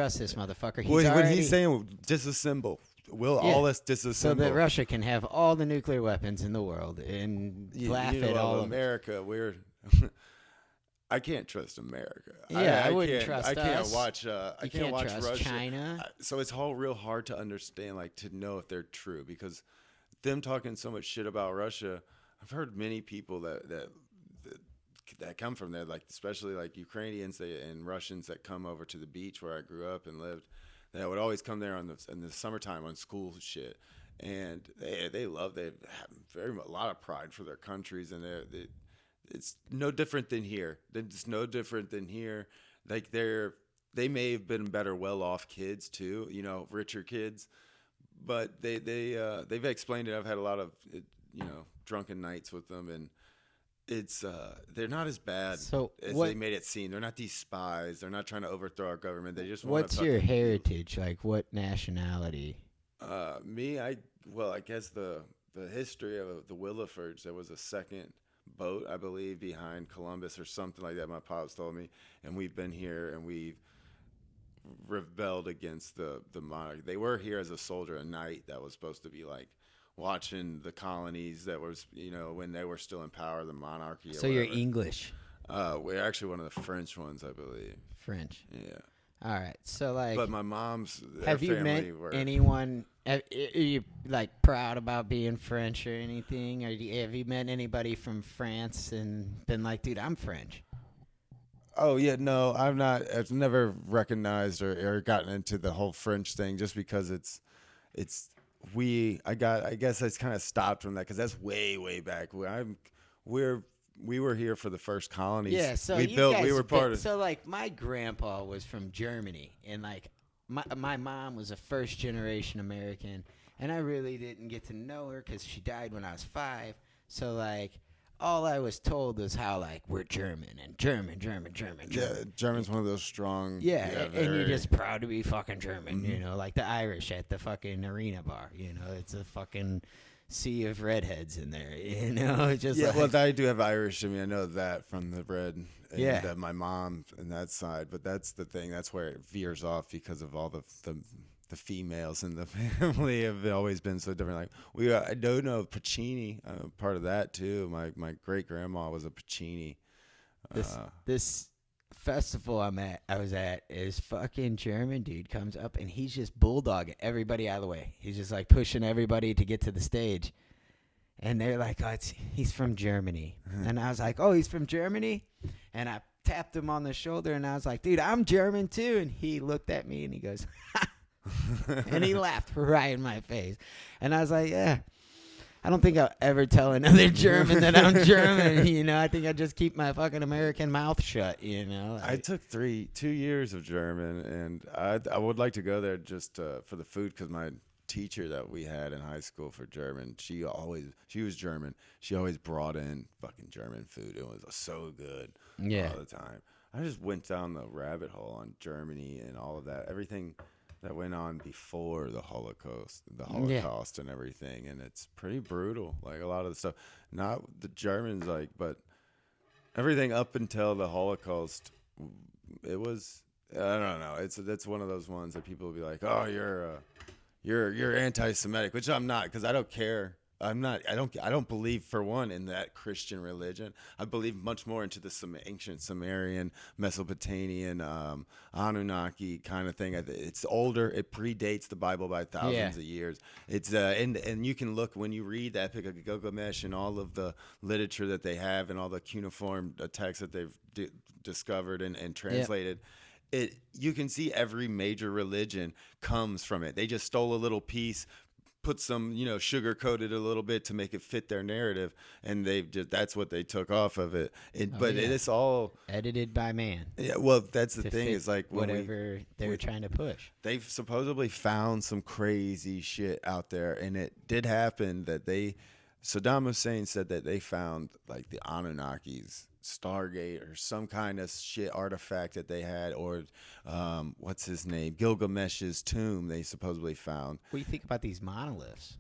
trust this motherfucker. What he's saying, disassemble. We'll all us disassemble. So that Russia can have all the nuclear weapons in the world and laugh at all of America. We're I can't trust America. Yeah, I wouldn't trust us. I can't watch trust Russia. China. So it's all real hard to understand, like to know if they're true, because them talking so much shit about Russia. I've heard many people that come from there, like especially like Ukrainians and Russians that come over to the beach where I grew up and lived. That would always come there in the summertime on school shit, and they have a lot of pride for their countries, and it's no different than here. It's no different than here. Like they may have been better well-off kids too, richer kids, but they've explained it. I've had a lot of drunken nights with them, and it's they're not as bad as they made it seem. They're not these spies. They're not trying to overthrow our government. They just want What's your heritage? Like what nationality? Me, I guess the history of the Willafords. There was a second boat, I believe, behind Columbus or something like that. My pops told me, and we've been here and we've rebelled against the monarchy. They were here as a soldier, a knight that was supposed to be like watching the colonies that was, when they were still in power, the monarchy. So you're English. We're actually one of the French ones, I believe. French. Yeah. All right. So like, but my mom's. Have you met anyone? Are you like proud about being French or anything? Or have you met anybody from France and been like, dude, I'm French? Oh yeah, no, I'm not. I've never recognized or gotten into the whole French thing, just because I guess it's kind of stopped from that, because that's way back. We were here for the first colonies. Yeah, so we were part of. So like my grandpa was from Germany, and like my mom was a first generation American, and I really didn't get to know her because she died when I was 5. So like all I was told was how like we're German and German. Yeah, German's one of those strong. Yeah, and you're just proud to be fucking German, like the Irish at the fucking arena bar. It's a fucking sea of redheads in there. Just well, I do have Irish. I mean, I know that from the bread. And, my mom and that side, but that's the thing. That's where it veers off because of all the females in the family have always been so different. Like I don't know Pacini, part of that too. My great grandma was a Pacini. This festival I was at is fucking German dude comes up and he's just bulldogging everybody out of the way. He's just like pushing everybody to get to the stage, and they're like, "Oh, he's from Germany," and I was like, "Oh, he's from Germany," and I tapped him on the shoulder and I was like, "Dude, I'm German too," and he looked at me and he goes, "Ha." And he laughed right in my face. And I was like, yeah, I don't think I'll ever tell another German that I'm German. I think I just keep my fucking American mouth shut, I took 2 years of German, and I would like to go there just for the food, because my teacher that we had in high school for German, she was German. She always brought in fucking German food. It was so good all the time. I just went down the rabbit hole on Germany and all of that. Everything that went on before the Holocaust and everything, and it's pretty brutal. Like a lot of the stuff, not the Germans, but everything up until the Holocaust, it was. I don't know. It's one of those ones that people will be like, "Oh, you're anti-Semitic," which I'm not, because I don't care. I'm not. I don't believe, for one, in that Christian religion. I believe much more into the ancient Sumerian, Mesopotamian, Anunnaki kind of thing. It's older. It predates the Bible by thousands of years. It's and you can look when you read the Epic of Gilgamesh and all of the literature that they have and all the cuneiform texts that they've discovered and translated. You can see every major religion comes from it. They just stole a little piece, put some, sugar coated a little bit to make it fit their narrative, and that's what they took off of it. It's all edited by man. Yeah, well, that's the thing, is like whatever they were trying to push. They've supposedly found some crazy shit out there, and it did happen that Saddam Hussein said that they found like the Anunnaki's Stargate or some kind of shit artifact that they had, or what's his name, Gilgamesh's tomb they supposedly found. What do you think about these monoliths?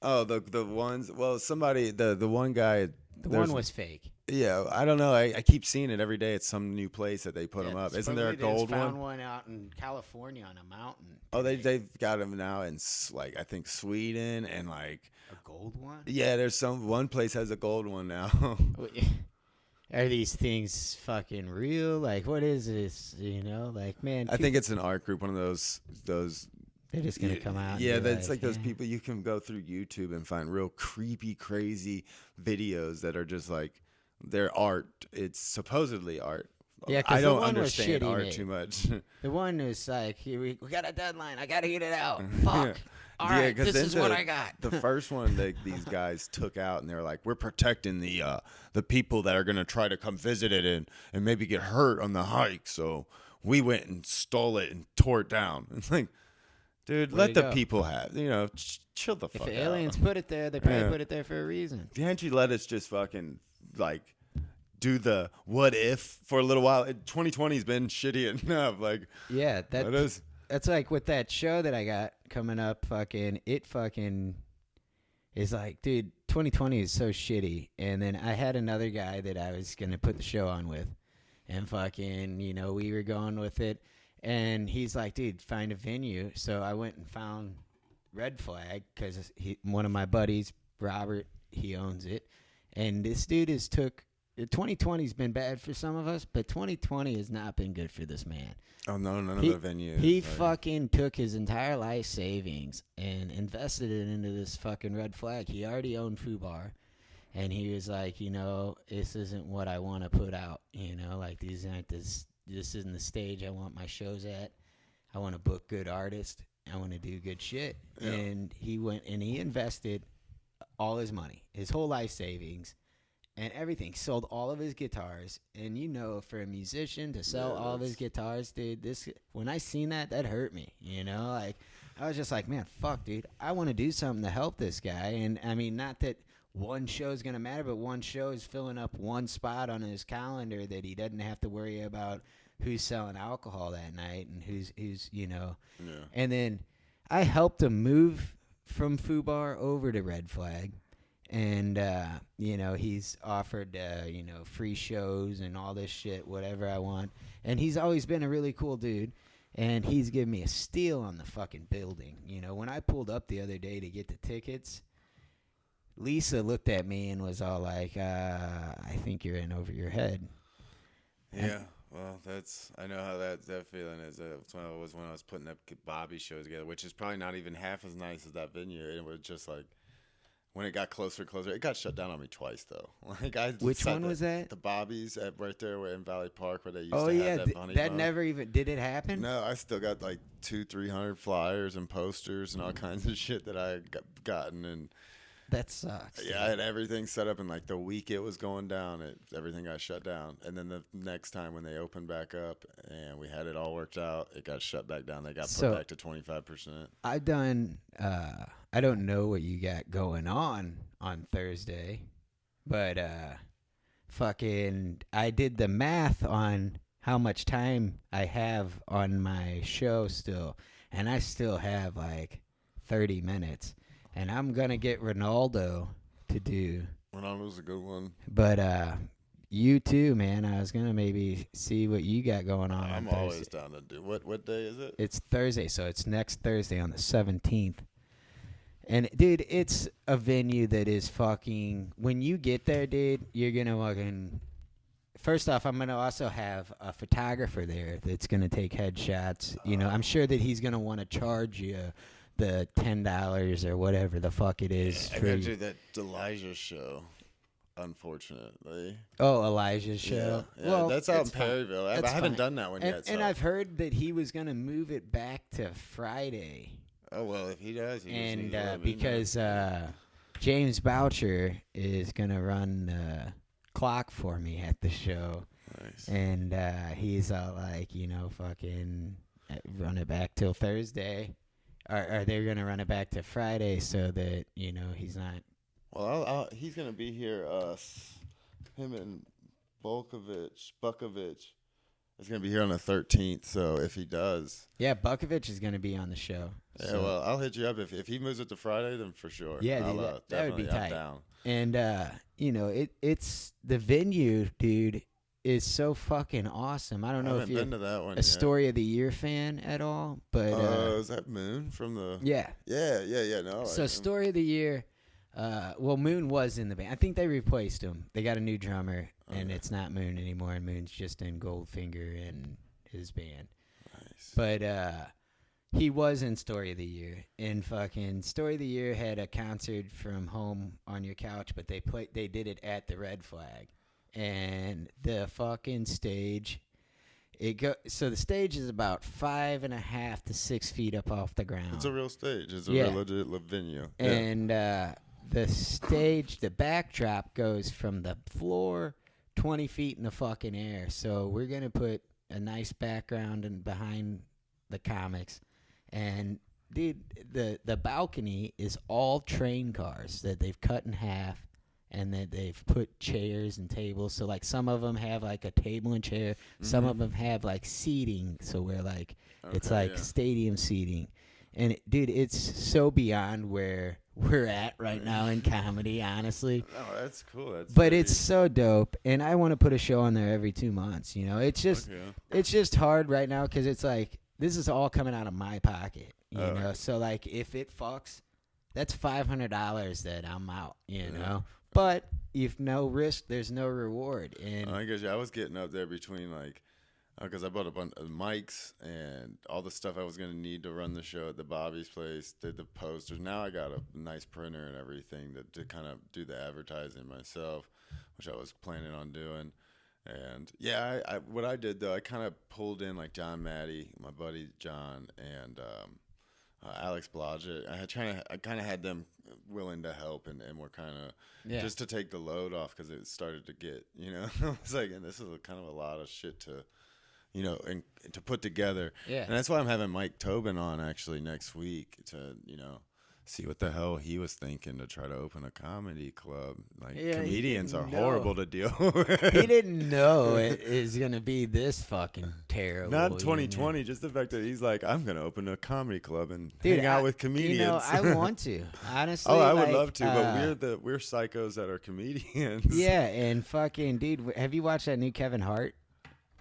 Oh, the ones. Well, somebody, the one guy. One was fake. Yeah, I don't know. I keep seeing it every day. It's some new place that they put them up. Isn't there a supposedly they just gold found one? one out in California on a mountain Oh, today. they've got them now in like I think Sweden and like A gold one? yeah. There's one place has a gold one now. Are these things fucking real? Like, what is this? You know, like, man, I think it's an art group, one of those. they're just gonna come out. Yeah, and be that's like those yeah. people you can go through YouTube and find real creepy, crazy videos that are just like they're art. It's supposedly art. Yeah, 'cause I the don't one was understand shitty art made. too much. The one is like, we got a deadline. I gotta get it out. Fuck. All Yeah, right, 'cause this then is what I got. the first one these guys took out, and they were like, "We're protecting the people that are gonna try to come visit it and maybe get hurt on the hike." So we went and stole it and tore it down. It's like, dude, Way let to the go. people have, chill the If fuck the out. aliens put it there, they probably Yeah. put it there for a reason. Can't you let us just fucking like do the what if for a little while? 2020's been shitty enough. Like, Yeah, let us. that's like with that show that I got coming up. It is like, dude, 2020 is so shitty. And then I had another guy that I was gonna put the show on with, and we were going with it. And he's like, dude, find a venue. So I went and found Red Flag because one of my buddies, Robert, he owns it. And this dude 2020's been bad for some of us, but 2020 has not been good for this man. Oh no, none He- of the venues. He like, fucking took his entire life savings and invested it into this fucking Red Flag. He already owned Fubar, and he was like, this isn't what I want to put out. Like these aren't this isn't the stage I want my shows at. I want to book good artists. I want to do good shit. Yeah. And he went and he invested all his money, his whole life savings, and everything. Sold all of his guitars. And for a musician to sell all of his guitars, dude, when I seen that hurt me. Like I was just like, man, fuck, dude. I want to do something to help this guy. And I mean, not that one show is gonna matter, but one show is filling up one spot on his calendar that he doesn't have to worry about who's selling alcohol that night and who's Yeah. And then I helped him move from Fubar over to Red Flag. And, he's offered, free shows and all this shit, whatever I want. And he's always been a really cool dude. And he's given me a steal on the fucking building. When I pulled up the other day to get the tickets, Lisa looked at me and was all like, I think you're in over your head. Yeah. Well, I know how that feeling is. That's when I was putting up Bobby's shows together, which is probably not even half as nice as that venue. It was just like, when it got closer and closer, it got shut down on me twice though. Which one was that? The Bobby's right there in Valley Park where they used Oh to yeah, have that bunny that bone. never even did it happen. No, I still got like 200-300 flyers and posters and all kinds of shit that I had gotten, and That sucks. yeah, I had everything set up, and like the week it was going down, everything got shut down. And then the next time when they opened back up and we had it all worked out, it got shut back down. They got put back to 25%. I've done. I don't know what you got going on Thursday, but I did the math on how much time I have on my show still, and I still have like 30 minutes, and I'm gonna get Ronaldo to do. Ronaldo's a good one. But you too, man. I was gonna maybe see what you got going on. I'm Thursday. always down to do. What day is it? It's Thursday, so it's next Thursday on the 17th. And, dude, it's a venue that is fucking... When you get there, dude, you're going to fucking... First off, I'm going to also have a photographer there that's going to take headshots. I'm sure that he's going to want to charge you the $10 or whatever the fuck it is. I got to do that Elijah show, unfortunately. Oh, Elijah's show? Yeah, Well, that's out in it's fine. Perryville. I That's haven't fine. done that one yet. And So. I've heard that he was going to move it back to Friday. Oh, well, if he does, he just And needs to let me know. because James Boucher is going to run the clock for me at the show. Nice. And he's all like, fucking run it back till Thursday. Or they're going to run it back to Friday so that, he's not. Well, he's going to be here, him and Bukovich, He's gonna be here on the 13th. So if he does, Yeah, Bukovich is going to be on the show. yeah, So- well, I'll hit you up if he moves it to Friday, then for sure. Yeah, I'll, dude, that would be definitely, I'm tight. down. And you know, it's the venue, dude, is so fucking awesome. I don't I know haven't if you're been to that one a yet. Story of the Year fan at all, but Is that Moon from the? yeah. Yeah. No. So Story of the Year, well, Moon was in the band. I think they replaced him. They got a new drummer, and Okay. it's not Moon anymore. And Moon's just in Goldfinger and his band. Nice. But he was in Story of the Year, and fucking Story of the Year had a concert from home on your couch, but they did it at the Red Flag, and the fucking stage. So the stage is about 5.5 to 6 feet up off the ground. It's a real stage. It's a Yeah. real legit venue. And the stage, the backdrop goes from the floor 20 feet in the fucking air. So we're going to put a nice background and behind the comics. And, dude, the balcony is all train cars that they've cut in half and that they've put chairs and tables. So, like, some of them have, like, a table and chair. Some of them have, like, seating. So we're, like, it's Okay, like yeah. stadium seating. And, dude, it's so beyond where we're at right now in comedy, honestly. Oh, that's cool. That's But pretty- it's so dope. And I want to put a show on there every 2 months, you know? It's just Okay. it's just hard right now because it's like this is all coming out of my pocket, you Oh, know? okay. So, like, if it fucks, that's $500 that I'm out, you Yeah. know? But if no risk, there's no reward. And I guess I was getting up there between like, because I bought a bunch of mics and all the stuff I was gonna need to run the show at the Bobby's place. Did the posters. Now I got a nice printer and everything to kind of do the advertising myself, which I was planning on doing. And yeah, I what I did though, I kind of pulled in like John Maddie, my buddy John, and Alex Blodgett. I kind of had them willing to help, and we're kind of yeah. just to take the load off because it started to get, I was like, and this is kind of a lot of shit to, and to put together. Yeah. And that's why I'm having Mike Tobin on actually next week to, see what the hell he was thinking to try to open a comedy club. Like, Yeah, he comedians are didn't know. horrible to deal with. He didn't know it is going to be this fucking terrible. Not in you know? 2020, just the fact that he's like, I'm going to open a comedy club and Dude, hang out with comedians. You know, I want to, honestly. Oh, I would like, love to, but we're psychos that are comedians. Yeah, and fucking, dude, have you watched that new Kevin Hart?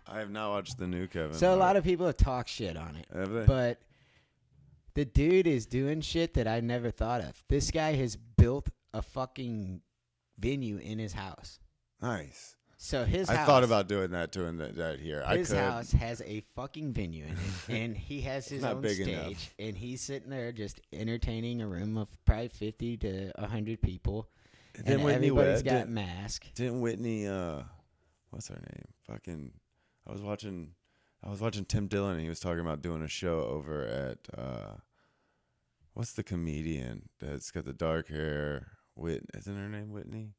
I have not watched the new Kevin. So a lot of people talk shit on it. Have they? But the dude is doing shit that I never thought of. This guy has built a fucking venue in his house. Nice. So his I house, thought about doing that that here. his I could. house has a fucking venue in it, and he has his Not own big stage, enough. and he's sitting there just entertaining a room of probably 50 to 100 people, Didn't and Whitney everybody's Webb- got didn't- masks. Didn't Whitney? What's her name? Fucking. I was watching Tim Dillon, and he was talking about doing a show over at what's the comedian that's got the dark hair? Isn't her name Whitney?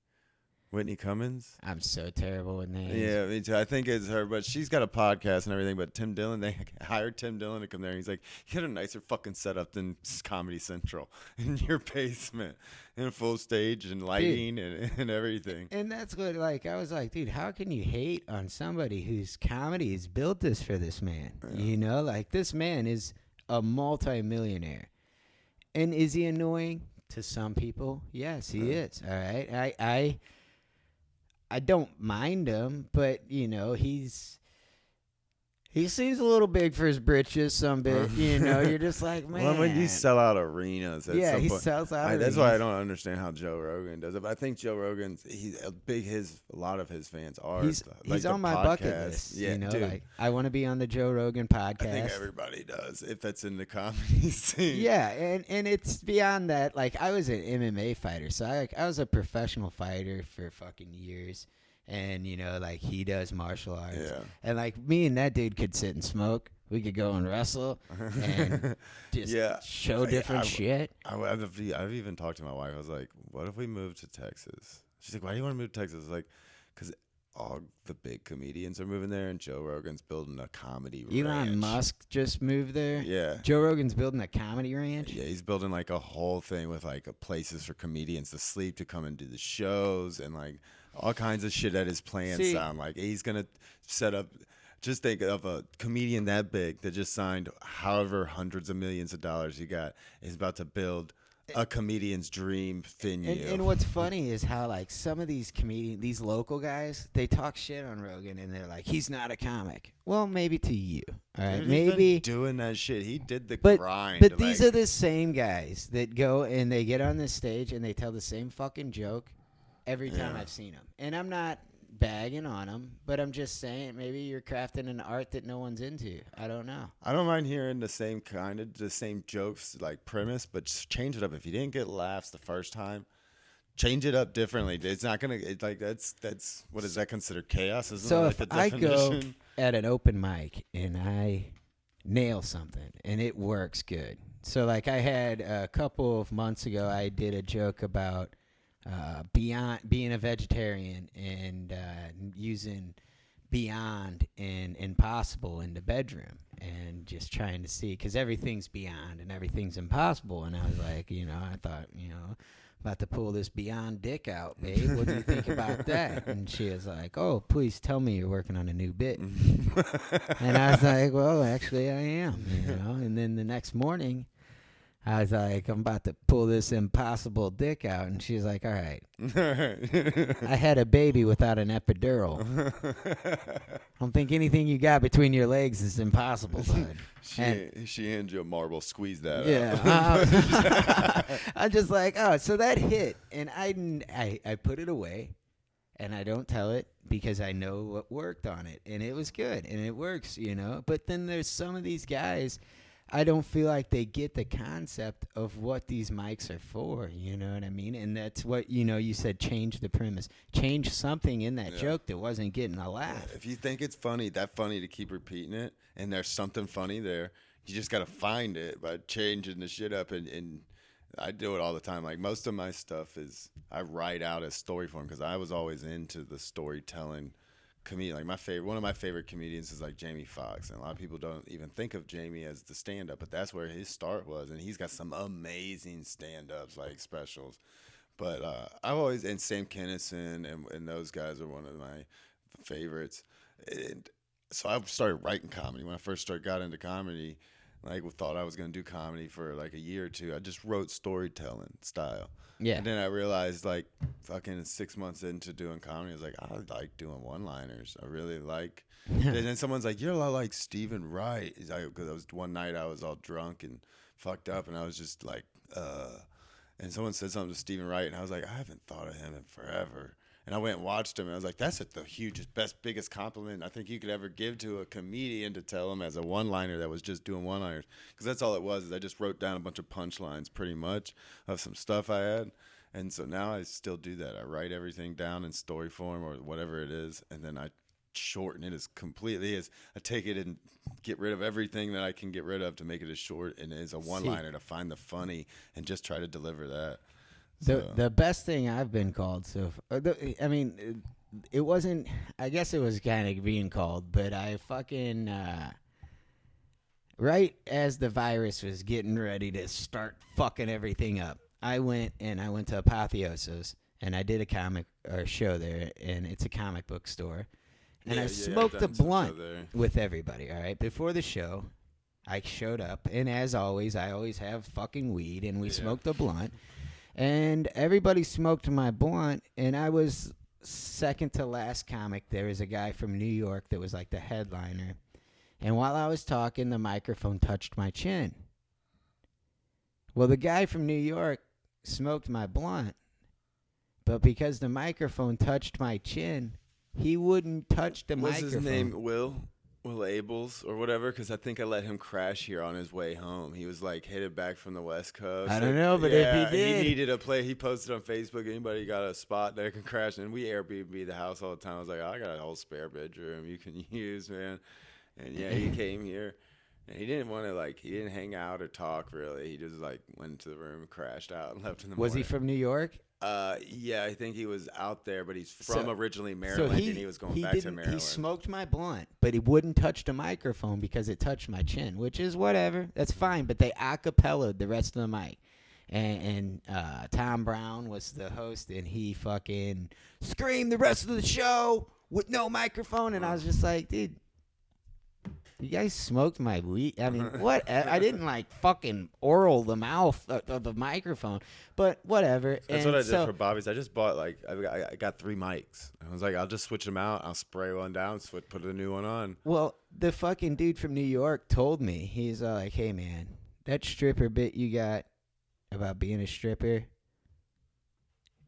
Whitney Cummings? I'm so terrible with names. Yeah, me too. I think it's her, but she's got a podcast and everything. But Tim Dillon, they hired Tim Dillon to come there. And he's like, you got a nicer fucking setup than Comedy Central in your basement, and a full stage and lighting and everything. And that's what, like, I was like, dude, how can you hate on somebody whose comedy has built this for this man? Yeah. You know, like, this man is a multi-millionaire. And is he annoying to some people? Yes, he Yeah. is. All right. I don't mind him, but, you know, he seems a little big for his britches some bit. You know, you're just like, man. Well, when you sell out arenas, at yeah, some he point, sells out. that's why I arenas. don't understand how Joe Rogan does it. But I think Joe Rogan's a lot of his fans are. He's like the on my bucket podcast. list. Yeah, you know, dude. like I want to be on the Joe Rogan podcast. I think everybody does if that's in the comedy scene. Yeah, and it's beyond that. Like, I was an MMA fighter, so I was a professional fighter for fucking years. And, you know, like, he does martial arts. Yeah. And, like, me and that dude could sit and smoke. We could go and wrestle and just Yeah. show different shit. I've even talked to my wife. I was like, what if we moved to Texas? She's like, why do you want to move to Texas? I was like, because all the big comedians are moving there, and Joe Rogan's building a comedy Elon ranch. Musk just moved there. Yeah. Joe Rogan's building a comedy ranch. Yeah, he's building like a whole thing with like places for comedians to sleep, to come and do the shows, and like all kinds of shit that his plans See- sound like. He's gonna set up Just think of a comedian that big that just signed however hundreds of millions of dollars he got is about to build a comedian's dream venue. And what's funny is how like some of these these local guys, they talk shit on Rogan and they're like, he's not a comic. Well, maybe to you, all right? Dude, he's Maybe been doing that shit. He did the but grind. but these are the same guys that go and they get on this stage and they tell the same fucking joke every time I've seen them. And I'm not bagging on them, but I'm just saying maybe you're crafting an art that no one's into. I don't know. I don't mind hearing the same jokes like premise, but just change it up. If you didn't get laughs the first time, change it up differently. It's not gonna like that's what is that considered chaos? Isn't So that if like the I go definition? at an open mic and I nail something and it works good. So like I had a couple of months ago, I did a joke about beyond being a vegetarian and using beyond and impossible in the bedroom and just trying to see because everything's beyond and everything's impossible. And I was like, I thought, about to pull this beyond dick out, babe. What do you think about that? And she was like, oh, please tell me you're working on a new bit. And I was like, well, actually I am, And then the next morning, I was like, I'm about to pull this impossible dick out. And she's like, all right. I had a baby without an epidural. I don't think anything you got between your legs is impossible, bud. She hands you a marble, squeeze that out. I'm just like, oh, so that hit. And I put it away. And I don't tell it because I know what worked on it. And it was good. And it works, But then there's some of these guys, I don't feel like they get the concept of what these mics are for, you know what I mean? And that's what, you said change the premise. Change something in that joke that wasn't getting a laugh. If you think it's funny to keep repeating it, and there's something funny there, you just got to find it by changing the shit up. And I do it all the time. Like most of my stuff is I write out as story form because I was always into the storytelling comedian. Like one of my favorite comedians is like Jamie Foxx, and a lot of people don't even think of Jamie as the stand-up, but that's where his start was, and he's got some amazing stand-ups like specials. But I've always, and Sam Kinison and those guys are one of my favorites. And so I started writing comedy when I first got into comedy. Like thought I was gonna do comedy for like a year or two. I just wrote storytelling style. Yeah. And then I realized, like, fucking 6 months into doing comedy, I was like, I like doing one-liners. I really like. And then someone's like, you're a lot like Stephen Wright. Because one night I was all drunk and fucked up, and I was just like, and someone said something to Stephen Wright, and I was like, I haven't thought of him in forever. And I went and watched him, and I was like, that's the hugest, biggest compliment I think you could ever give to a comedian, to tell him as a one-liner that was just doing one-liners. Because that's all it was, is I just wrote down a bunch of punchlines, pretty much, of some stuff I had. And so now I still do that. I write everything down in story form or whatever it is, and then I shorten it as completely as I take it and get rid of everything that I can get rid of to make it as short and as a one-liner to find the funny and just try to deliver that. The best thing I've been called it wasn't, I guess it was kind of being called, but I fucking, right as the virus was getting ready to start fucking everything up, I went to Apotheosis, and I did a comic or show there, and it's a comic book store. And I smoked a blunt with everybody, all right? Before the show, I showed up, and as always, I always have fucking weed, and we smoked a blunt. And everybody smoked my blunt, and I was second to last comic. There was a guy from New York that was like the headliner. And while I was talking, the microphone touched my chin. Well, the guy from New York smoked my blunt, but because the microphone touched my chin, he wouldn't touch the microphone. What's his name? Will Abels or whatever, because I think I let him crash here on his way home. He was like headed back from the West Coast. I don't know, but if he did, he needed a play. He posted on Facebook, anybody got a spot that can crash, and we Airbnb the house all the time. I was like, I got a whole spare bedroom you can use, man. And he came here, and he didn't want to he didn't hang out or talk really. He just went into the room, crashed out, and left in the morning. Was he from New York? Yeah, I think he was out there, but he's from originally Maryland, and he was going back to Maryland. He smoked my blunt, but he wouldn't touch the microphone because it touched my chin, which is whatever. That's fine, but they acapella'd the rest of the mic. And Tom Brown was the host, and he fucking screamed the rest of the show with no microphone, and I was just like, dude, you guys smoked my weed. I mean, what? I didn't like fucking oral the mouth of the microphone, but whatever. That's and what I did for Bobby's. I just bought I got 3 mics. I was like, I'll just switch them out. I'll spray one down, put a new one on. Well, the fucking dude from New York told me, he's like, hey man, that stripper bit you got about being a stripper,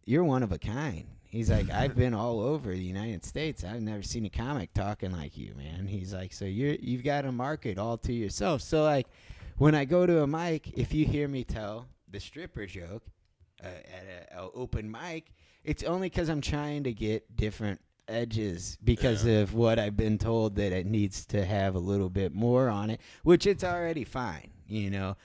you're one of a kind. He's like, I've been all over the United States. I've never seen a comic talking like you, man. He's like, so you've got a market all to yourself. So, like, when I go to a mic, if you hear me tell the stripper joke at an open mic, it's only because I'm trying to get different edges because of what I've been told that it needs to have a little bit more on it, which it's already fine, you know.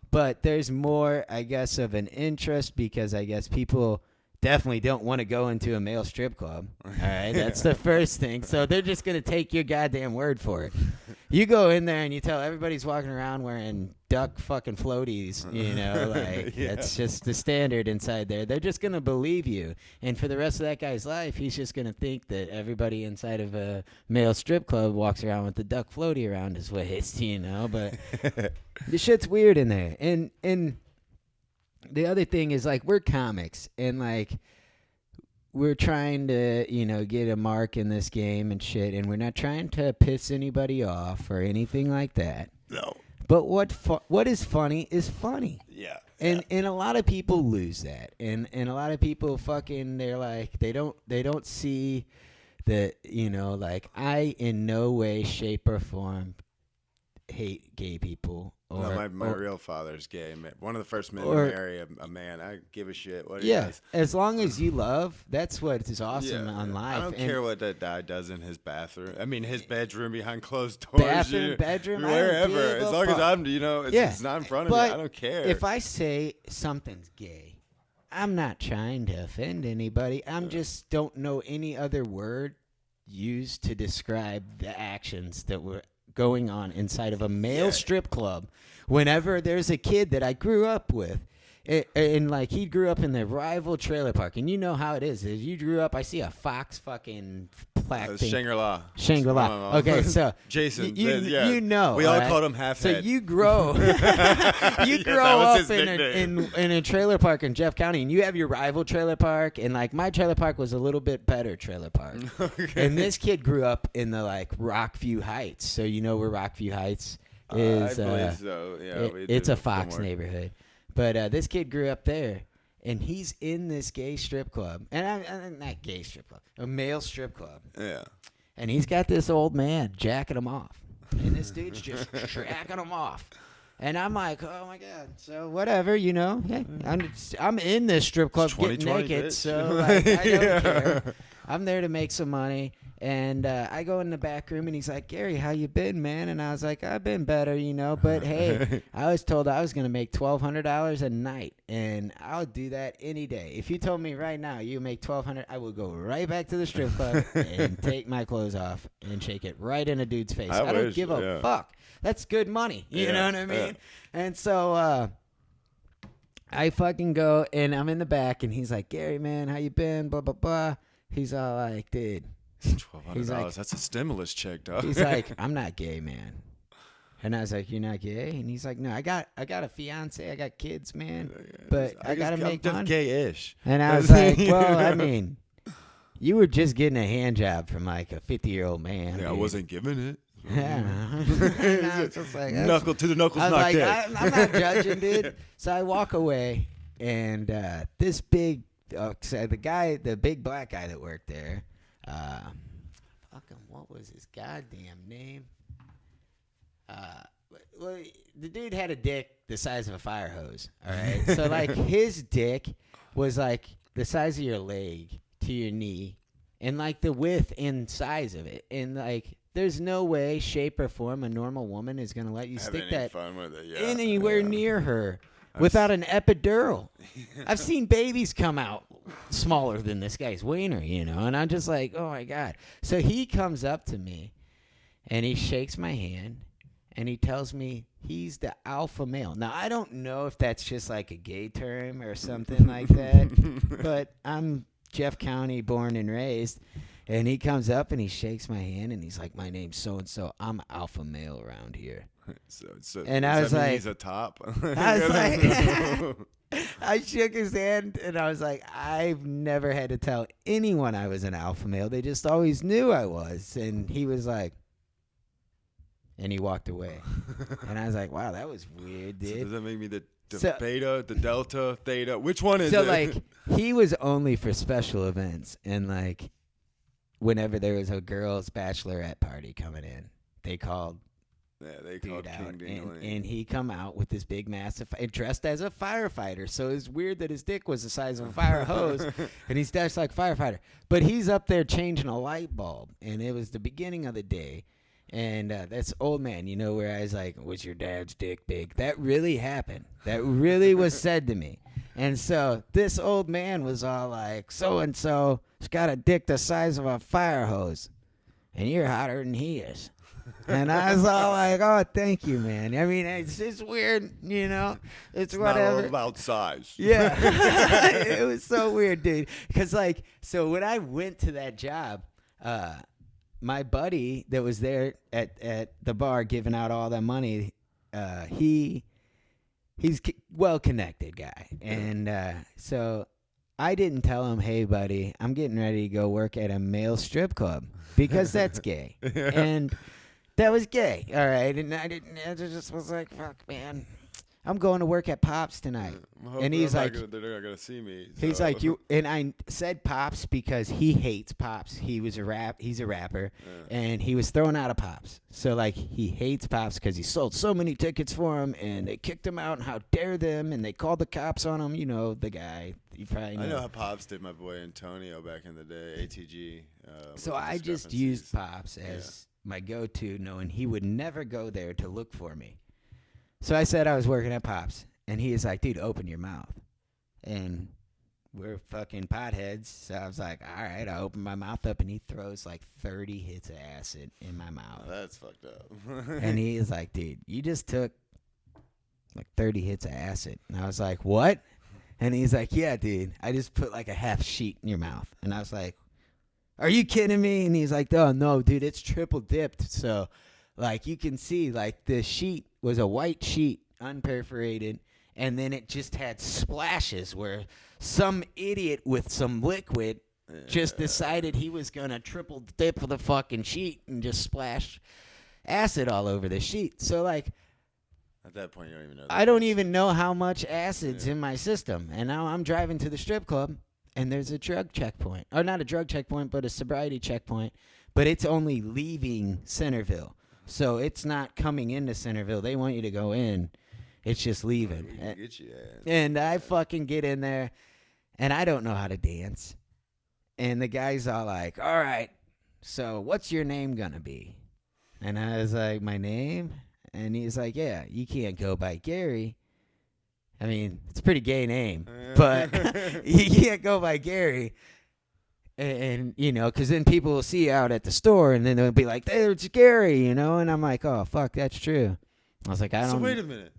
But there's more, I guess, of an interest because I guess people definitely don't want to go into a male strip club. All right, that's the first thing. So they're just going to take your goddamn word for it. You go in there and you tell everybody's walking around wearing duck fucking floaties, you know, like that's just the standard inside there. They're just going to believe you. And for the rest of that guy's life, he's just going to think that everybody inside of a male strip club walks around with the duck floaty around his waist, you know, but the shit's weird in there. And the other thing is, like, we're comics, and, like, we're trying to, you know, get a mark in this game and shit, and we're not trying to piss anybody off or anything like that. No. But what is funny is funny. Yeah. And a lot of people lose that. And a lot of people fucking, they're like, they don't see that, you know, like, I in no way, shape, or form hate gay people. No, my real father's gay. One of the first men to marry a man. I give a shit what he does. As long as you love, that's what is awesome on life. I don't care what that guy does in his bathroom. I mean, his bedroom behind closed doors. Bedroom, wherever. As long as I'm, you know, it's not in front of me. I don't care. If I say something's gay, I'm not trying to offend anybody. I'm just don't know any other word used to describe the actions that were going on inside of a male strip club. Whenever there's a kid that I grew up with, and like he grew up in the rival trailer park, and you know how it is. If you grew up, I see a Fox fucking plaque thing. Shangri-La. Shangri-La. Okay, so Jason, you know, we all called him Half So Head. you grow, you grow up in a trailer park in Jeff County, and you have your rival trailer park, and like my trailer park was a little bit better trailer park. Okay. And this kid grew up in the like Rockview Heights, so you know where Rockview Heights is. I believe so. Yeah, it's a Fox neighborhood, but this kid grew up there. And he's in this gay strip club. And I'm not gay strip club. A male strip club. Yeah. And he's got this old man jacking him off. And this dude's just jacking him off. And I'm like, oh, my God. So whatever, you know. Hey, I'm in this strip club getting naked. Bitch. So like, I don't care. I'm there to make some money. And I go in the back room, and he's like, Gary, how you been, man? And I was like, I've been better, you know. But, hey, I was told I was going to make $1,200 a night, and I'll do that any day. If you told me right now you make $1,200, I will go right back to the strip club and take my clothes off and shake it right in a dude's face. I don't give a fuck. That's good money. You know what I mean? Yeah. And so I fucking go, and I'm in the back, and he's like, Gary, man, how you been? Blah, blah, blah. He's all like, dude. $1,200. Like, that's a stimulus check, dog. He's like, I'm not gay, man. And I was like, you're not gay? And he's like, no, I got a fiance, I got kids, man. But I gotta make money. I'm gay-ish. And I was like, well, I mean, you were just getting a hand job from like a 50-year-old man. Yeah, I wasn't giving it. Yeah. Like, knuckle to the knuckles, I was not like, dead. I'm not judging, dude. So I walk away, and this big, the big black guy that worked there, fucking what was his goddamn name? Well, the dude had a dick the size of a fire hose. All right, so like his dick was like the size of your leg to your knee, and like the width and size of it, and like there's no way, shape, or form a normal woman is gonna let you stick that fun with it, anywhere near her. Without an epidural. I've seen babies come out smaller than this guy's wiener, you know, and I'm just like, oh, my God. So he comes up to me, and he shakes my hand, and he tells me he's the alpha male. Now, I don't know if that's just like a gay term or something like that, but I'm Jeff County born and raised, And he comes up and he shakes my hand and he's like, "My name's so and so. I'm alpha male around here." So And does I was that mean like, he's a top. I was like, I shook his hand and I was like, I've never had to tell anyone I was an alpha male. They just always knew I was. And he was like, and he walked away. And I was like, wow, that was weird, dude. So does that make me the So- beta, the delta, theta? Which one is So it? like he was only for special events and like whenever there was a girls' bachelorette party coming in, they called yeah, they called dude King out Ding-a-ling. and he come out with this big massive dressed as a firefighter. So it's weird that his dick was the size of a fire hose and he's dressed like a firefighter. But he's up there changing a light bulb and it was the beginning of the day. And that's old man, you know, where I was like, was your dad's dick big? That really happened. That really was said to me. And so this old man was all like, so-and-so's got a dick the size of a fire hose. And you're hotter than he is. And I was all like, oh, thank you, man. I mean, it's just weird, you know. It's whatever. Not all about size. Yeah. It was so weird, dude. Because, like, so when I went to that job, my buddy that was there at the bar giving out all that money, he's well-connected guy. And so I didn't tell him, hey, buddy, I'm getting ready to go work at a male strip club because that's gay. Yeah. And that was gay, all right? And I just was like, fuck, man. I'm going to work at Pops tonight. And he's like, they're not gonna see me. he's so. like, you, and I said Pops because he hates Pops. He's a rapper, and he was thrown out of Pops. So like he hates Pops because he sold so many tickets for him, and they kicked him out. And how dare them? And they called the cops on him. You know the guy. You probably know. I know how Pops did my boy Antonio back in the day. ATG. So I just used Pops as my go-to, knowing he would never go there to look for me. So I said I was working at Pops, and he was like, dude, open your mouth. And we're fucking potheads, so I was like, all right, I open my mouth up, and he throws like 30 hits of acid in my mouth. Oh, that's fucked up. And he is like, dude, you just took like 30 hits of acid. And I was like, what? And he's like, yeah, dude, I just put like a half sheet in your mouth. And I was like, are you kidding me? And he's like, oh, no, dude, it's triple dipped. So, like, you can see, like, the sheet was a white sheet, unperforated, and then it just had splashes where some idiot with some liquid just decided he was going to triple dip the fucking sheet and just splash acid all over the sheet. So, like, At that point, you don't even know. I don't even know how much acid's in my system. And now I'm driving to the strip club, and there's a drug checkpoint. Or not a drug checkpoint, but a sobriety checkpoint. But it's only leaving Centerville. So it's not coming into Centerville. They want you to go in. It's just leaving. We can get you ass. And I fucking get in there, and I don't know how to dance. And the guy's all like, all right, so what's your name going to be? And I was like, my name? And he's like, yeah, you can't go by Gary. I mean, it's a pretty gay name, but you can't go by Gary. And you know, because then people will see you out at the store, and then they'll be like, "There, it's Gary," you know. And I'm like, "Oh, fuck, that's true." I was like, "I don't." So wait a minute.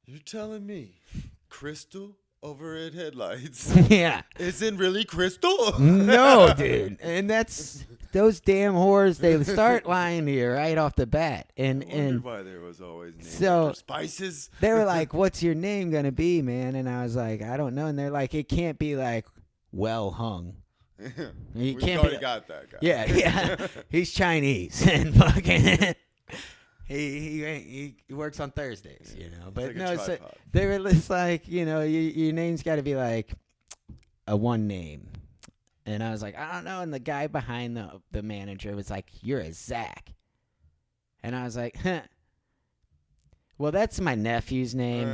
You're telling me Crystal overhead headlights Yeah. isn't really Crystal? No, dude. And that's those damn whores. They start lying to you right off the bat, and I wondered why there was always names So- after spices. they were like, "What's your name gonna be, man?" And I was like, "I don't know." And they're like, "It can't be like well hung." We can't already be- got that guy. Yeah. He's Chinese and fucking. He works on Thursdays, you know. But like a no, so tripod. they were just like, you know, your name's got to be like a one name. And I was like, I don't know. And the guy behind the manager was like, you're a Zach. And I was like, huh. Well, that's my nephew's name.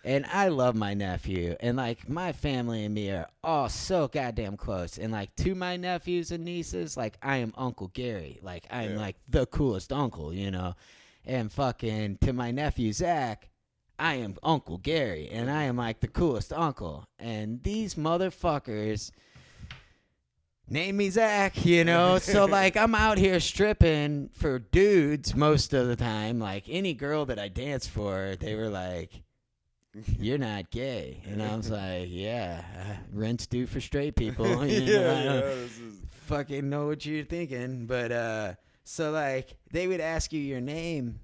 And I love my nephew. And, like, my family and me are all so goddamn close. And, like, to my nephews and nieces, like, I am Uncle Gary. Like, I'm, like, the coolest uncle, you know. And fucking to my nephew, Zach, I am Uncle Gary. And I am, like, the coolest uncle. And these motherfuckers name me Zach, you know. So, like, I'm out here stripping for dudes most of the time. Like, any girl that I dance for, they were like, you're not gay. And I was like, yeah, rent's due for straight people. You know, This is fucking know what you're thinking. But so like they would ask you your name,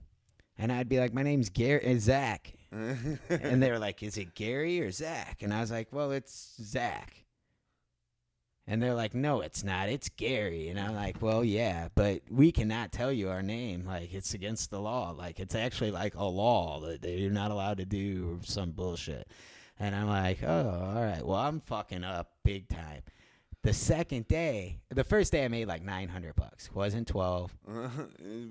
and I'd be like, my name's Gary, Zach, and they were like, is it Gary or Zach? And I was like, well, it's Zach. And they're like, no, it's not. It's Gary. And I'm like, well, yeah, but we cannot tell you our name. Like, it's against the law. Like, it's actually like a law that they're not allowed to do some bullshit. And I'm like, oh, all right. Well, I'm fucking up big time. The second day, the first day I made like $900. Wasn't 12.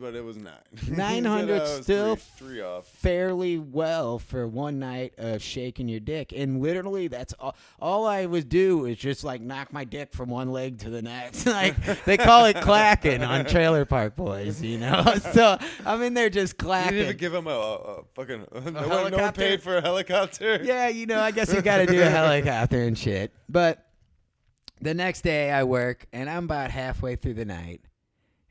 But it was 9. 900 still three off. fairly well for one night of shaking your dick. And literally that's all I would do is just like knock my dick from one leg to the next. Like they call it clacking on Trailer Park Boys, you know? So I'm in there just clacking. You didn't even give him a fucking no one helicopter? paid for a helicopter. Yeah, you know, I guess you got to do a helicopter and shit. But the next day I work, and I'm about halfway through the night,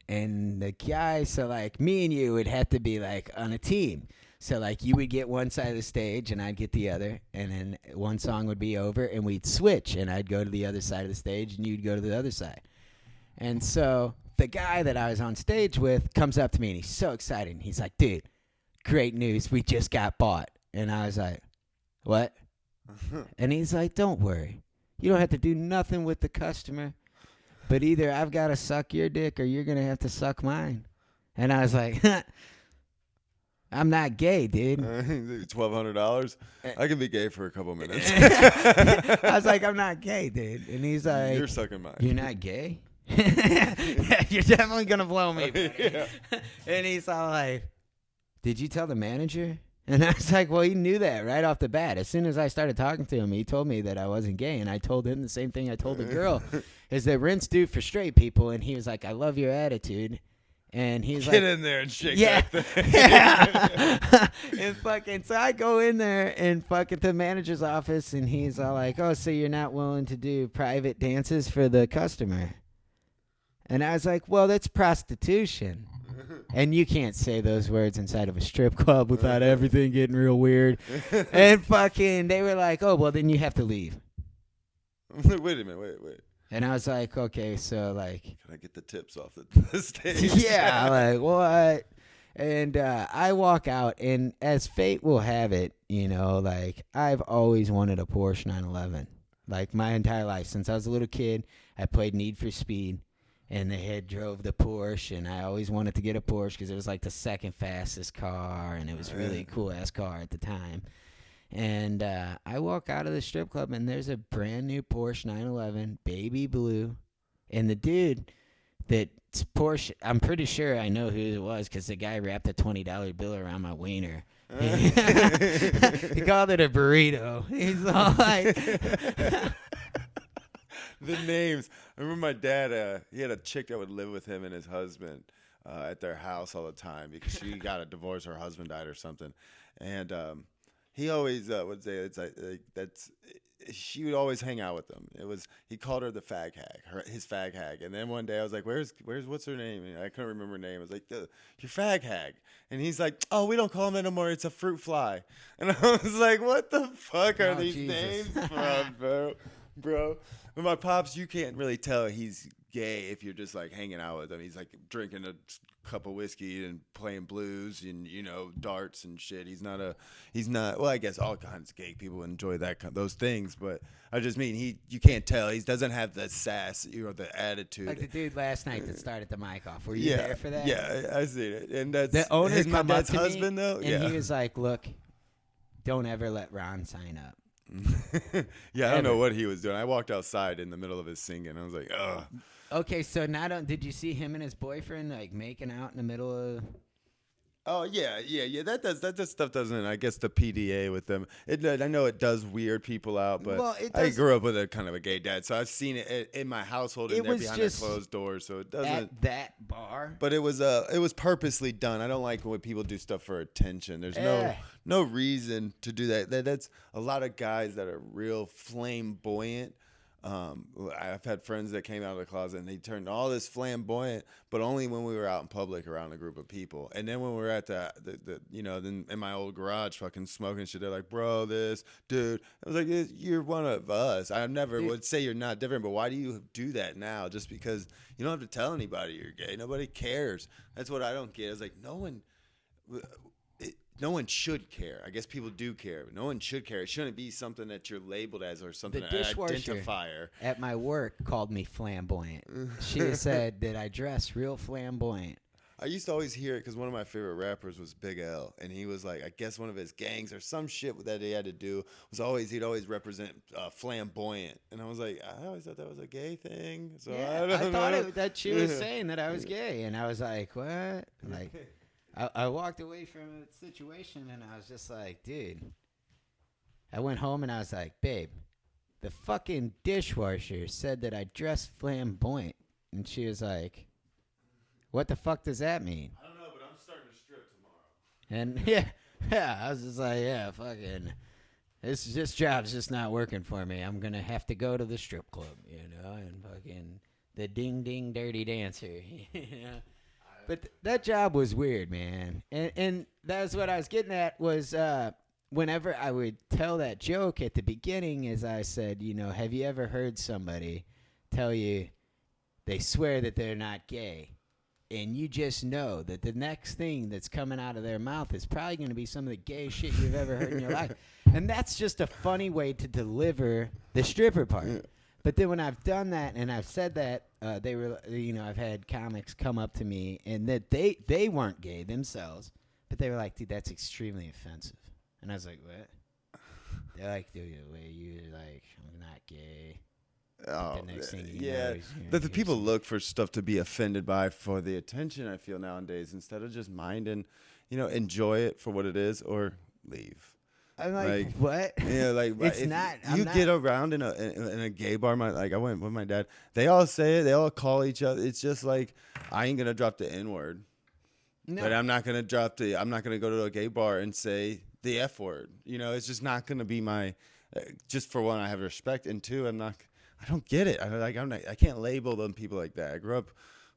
and the guys, so like me and you would have to be like on a team. So like you would get one side of the stage, and I'd get the other, and then one song would be over, and we'd switch, and I'd go to the other side of the stage, and you'd go to the other side. And so the guy that I was on stage with comes up to me, and he's so excited. And he's like, dude, great news. We just got bought. And I was like, what? And he's like, don't worry. You don't have to do nothing with the customer, but either I've got to suck your dick or you're going to have to suck mine. And I was like, I'm not gay, dude. $1,200? I can be gay for a couple minutes. I was like, I'm not gay, dude. And he's like, you're sucking mine. You're not gay? Yeah, you're definitely going to blow me. Yeah. And he's all like, did you tell the manager? And I was like, well, he knew that right off the bat. As soon as I started talking to him, he told me that I wasn't gay. And I told him the same thing I told the girl, is that rent's due for straight people. And he was like, I love your attitude. And he's like, get in there and shake yeah, that thing. yeah. And fucking, so I go in there and fucking the manager's office, and he's all like, oh, so you're not willing to do private dances for the customer? And I was like, well, that's prostitution. And you can't say those words inside of a strip club without everything getting real weird. And fucking, they were like, oh, well, then you have to leave. Wait a minute, wait. And I was like, okay, so like. Can I get the tips off the stage? Yeah, like, what? And I walk out, and as fate will have it, you know, like, I've always wanted a Porsche 911. Like, my entire life. Since I was a little kid, I played Need for Speed. And they had drove the Porsche, and I always wanted to get a Porsche because it was like the second fastest car, and it was really a cool-ass car at the time. And I walk out of the strip club, and there's a brand-new Porsche 911, baby blue. And the dude that's Porsche, I'm pretty sure I know who it was because the guy wrapped a $20 bill around my wiener. He called it a burrito. He's all like... The names. I remember my dad, he had a chick that would live with him and his husband at their house all the time because she got a divorce, her husband died or something. And he always would say, it's like she would always hang out with them. He called her the fag hag, his fag hag. And then one day I was like, where's what's her name? And I couldn't remember her name. I was like, your fag hag. And he's like, oh, we don't call him that no more. It's a fruit fly. And I was like, what the fuck are these names from, bro? But my pops, you can't really tell he's gay if you're just like hanging out with him. He's like drinking a cup of whiskey and playing blues and, you know, darts and shit. He's not, well, I guess all kinds of gay people enjoy those things, but I just mean you can't tell. He doesn't have the sass, you know, the attitude. Like the dude last night that started the mic off. Were you there for that? Yeah, I see it. And that's the owner's my dad's husband, me, though. And he was like, look, don't ever let Ron sign up. Yeah, I don't know what he was doing. I walked outside in the middle of his singing. I was like, ugh. Okay, so did you see him and his boyfriend like making out in the middle of? Oh yeah. That stuff doesn't. I guess the PDA with them. I know it does weird people out, but well, I grew up with a kind of a gay dad, so I've seen it in my household and there behind the closed doors. So it doesn't. At that bar. But it was purposely done. I don't like when people do stuff for attention. There's no reason to do that. That's a lot of guys that are real flamboyant. I've had friends that came out of the closet and they turned all this flamboyant, but only when we were out in public around a group of people. And then when we were at then in my old garage fucking smoking shit, they're like, bro, this, dude. I was like, you're one of us. I never Dude. would say you're not different, but why do you do that now? Just because you don't have to tell anybody you're gay. Nobody cares. That's what I don't get. It's like, no one should care. I guess people do care, but no one should care. It shouldn't be something that you're labeled as or something, The an dishwasher identifier. at my work called me flamboyant. She said that I dress real flamboyant. I used to always hear it because one of my favorite rappers was Big L, and he was like, I guess one of his gangs or some shit that he had to do was he'd always represent flamboyant, and I was like, I always thought that was a gay thing. So Yeah, I thought that she was saying that I was gay, and I was like, what? Like, I walked away from the situation, and I was just like, dude. I went home, and I was like, babe, the fucking dishwasher said that I dress flamboyant, and she was like, what the fuck does that mean? I don't know, but I'm starting to strip tomorrow. And yeah, I was just like, yeah, fucking, this job's just not working for me. I'm gonna have to go to the strip club, and fucking the ding ding dirty dancer, But that job was weird, man. And that's what I was getting at was whenever I would tell that joke at the beginning, as I said, have you ever heard somebody tell you they swear that they're not gay? And you just know that the next thing that's coming out of their mouth is probably going to be some of the gayest shit you've ever heard in your life. And that's just a funny way to deliver the stripper part. Yeah. But then when I've done that and I've said that, they were, I've had comics come up to me and that they weren't gay themselves, but they were like, dude, that's extremely offensive. And I was like, what? They're like, dude, the way you're like, I'm not gay. Oh, the next thing yeah. That the people look for stuff to be offended by for the attention, I feel, nowadays, instead of just minding, enjoy it for what it is or leave. I'm like, what? Yeah, like it's not. You get around in a gay bar. I went with my dad. They all say it. They all call each other. It's just like I ain't gonna drop the N word, but I'm not gonna I'm not gonna go to a gay bar and say the F word. It's just not gonna be my. Just for one, I have respect, and two, I don't get it. I can't label them people like that. I grew up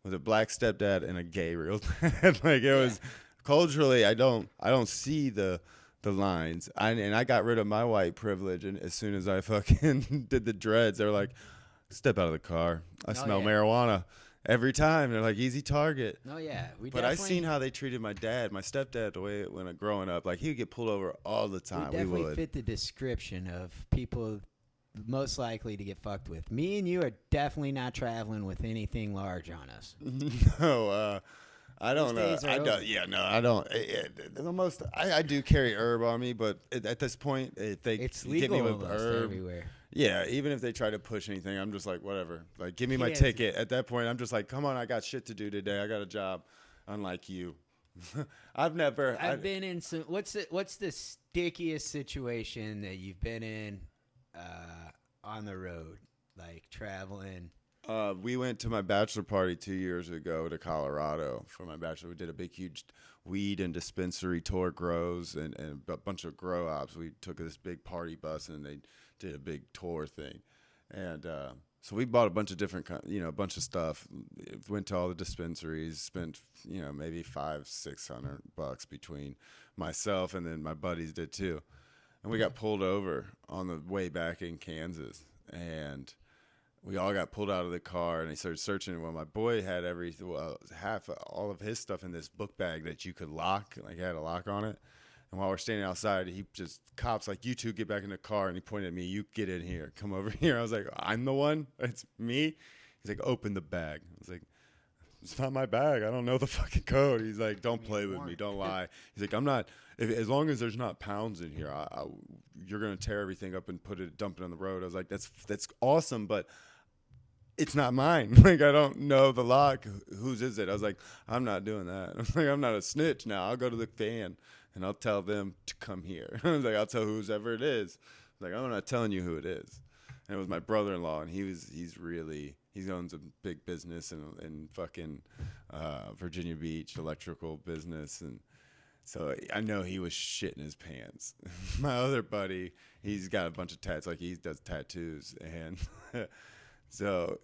with a black stepdad and a gay real dad. Was culturally, I don't see the lines. And I got rid of my white privilege, and as soon as I fucking did the dreads, they were like, step out of the car. I smell marijuana every time. They're like, easy target. No, yeah. But I seen how they treated my stepdad, the way it went growing up. Like, he would get pulled over all the time. We definitely fit the description of people most likely to get fucked with. Me and you are definitely not traveling with anything large on us. No, I don't know. I don't. Yeah, no, I don't. I do carry herb on me, but at this point, if they it's get legal me with herb everywhere. Yeah, even if they try to push anything, I'm just like, whatever. Like, give me my ticket. At that point, I'm just like, come on, I got shit to do today. I got a job. Unlike you, I've been in some. What's the stickiest situation that you've been in? On the road, like traveling. We went to my bachelor party 2 years ago to Colorado for my bachelor. We did a big, huge weed and dispensary tour grows and a bunch of grow ops. We took this big party bus and they did a big tour thing. And so we bought a bunch of different, a bunch of stuff. Went to all the dispensaries, spent, maybe $500-600 between myself and then my buddies did too. And we got pulled over on the way back in Kansas, and we all got pulled out of the car, and they started searching. Well, my boy had half all of his stuff in this book bag that you could lock, like it had a lock on it. And while we're standing outside, cops like, you two get back in the car, and he pointed at me, you get in here, come over here. I was like, I'm the one? It's me? He's like, open the bag. I was like, it's not my bag. I don't know the fucking code. He's like, don't play with me. Don't lie. He's like, I'm not. As long as there's not pounds in here, you're gonna tear everything up and dump it on the road. I was like, that's awesome, but it's not mine. Like, I don't know the lock. Whose is it? I was like, I'm not doing that. I was like, I'm not a snitch now. I'll go to the van and I'll tell them to come here. I was like, I'll tell whoever it is. I was like, I'm not telling you who it is. And it was my brother-in-law, and he owns a big business in fucking Virginia Beach, electrical business, and So I know he was shitting his pants. My other buddy, he's got a bunch of tats, like he does tattoos, and so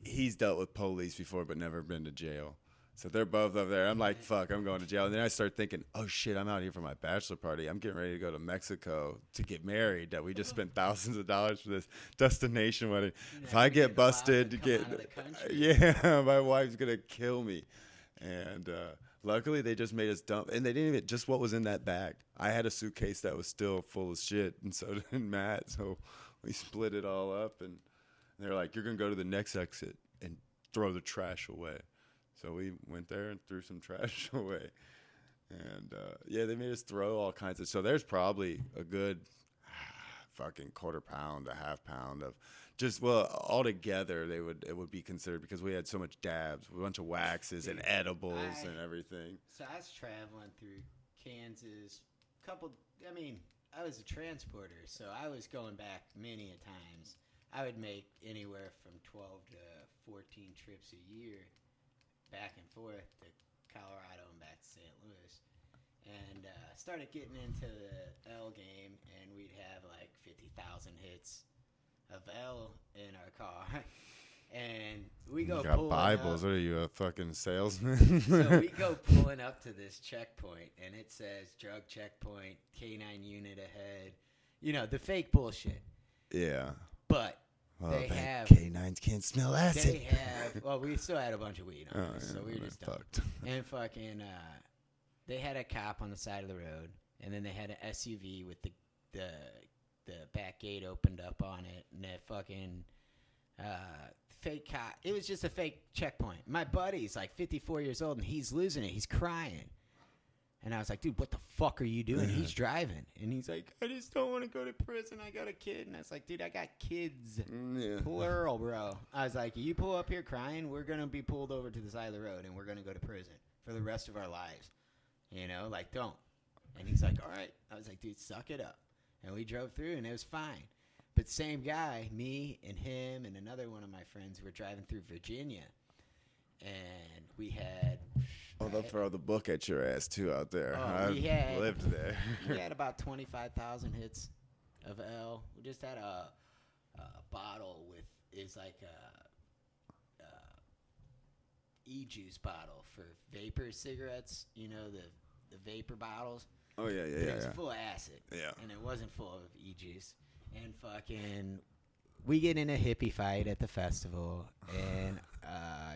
he's dealt with police before, but never been to jail. So they're both up there. I'm like, fuck, I'm going to jail. And then I start thinking, oh shit, I'm out here for my bachelor party. I'm getting ready to go to Mexico to get married. That we just spent thousands of dollars for this destination wedding. If I get busted, yeah, my wife's gonna kill me. And luckily, they just made us dump, and they didn't even just what was in that bag. I had a suitcase that was still full of shit, and so did Matt. So we split it all up, and they're like, "You're gonna go to the next exit and throw the trash away." So we went there and threw some trash away, and yeah, they made us throw all kinds of. So there's probably a good fucking quarter pound, a half pound of just altogether it would be considered because we had so much dabs, a bunch of waxes and edibles and everything. So I was traveling through Kansas, I was a transporter, so I was going back many a times. I would make anywhere from 12 to 14 trips a year back and forth to Colorado and back to St. Louis. And started getting into the L game, and we'd have like 50,000 hits of L in our car. And we go got pulling Bibles. up. What are you, a fucking salesman? So we go pulling up to this checkpoint, and it says drug checkpoint, K9 unit ahead. You know, the fake bullshit. Yeah. But they have K9s can't smell acid. They have. Well, we still had a bunch of weed on us, so we were just fucked. And fucking, they had a cop on the side of the road, and then they had an SUV with the back gate opened up on it, and that fucking fake cop. It was just a fake checkpoint. My buddy's like 54 years old, and he's losing it. He's crying. And I was like, dude, what the fuck are you doing? He's driving. And he's like, I just don't want to go to prison. I got a kid. And I was like, dude, I got kids. Yeah. Plural, bro. I was like, you pull up here crying, we're going to be pulled over to the side of the road, and we're going to go to prison for the rest of our lives. You know, like, don't. And he's like, all right. I was like, dude, suck it up. And we drove through, and it was fine. But same guy, me and him and another one of my friends were driving through Virginia. And we had... Oh, they'll throw the book at your ass, too, out there. Oh, I've lived there. We had about 25,000 hits of L. We just had a bottle with... It's like a e-juice bottle for vapor cigarettes. You know, the vapor bottles. Oh, yeah. It was full of acid. Yeah. And it wasn't full of e-juice. And fucking... We get in a hippie fight at the festival, and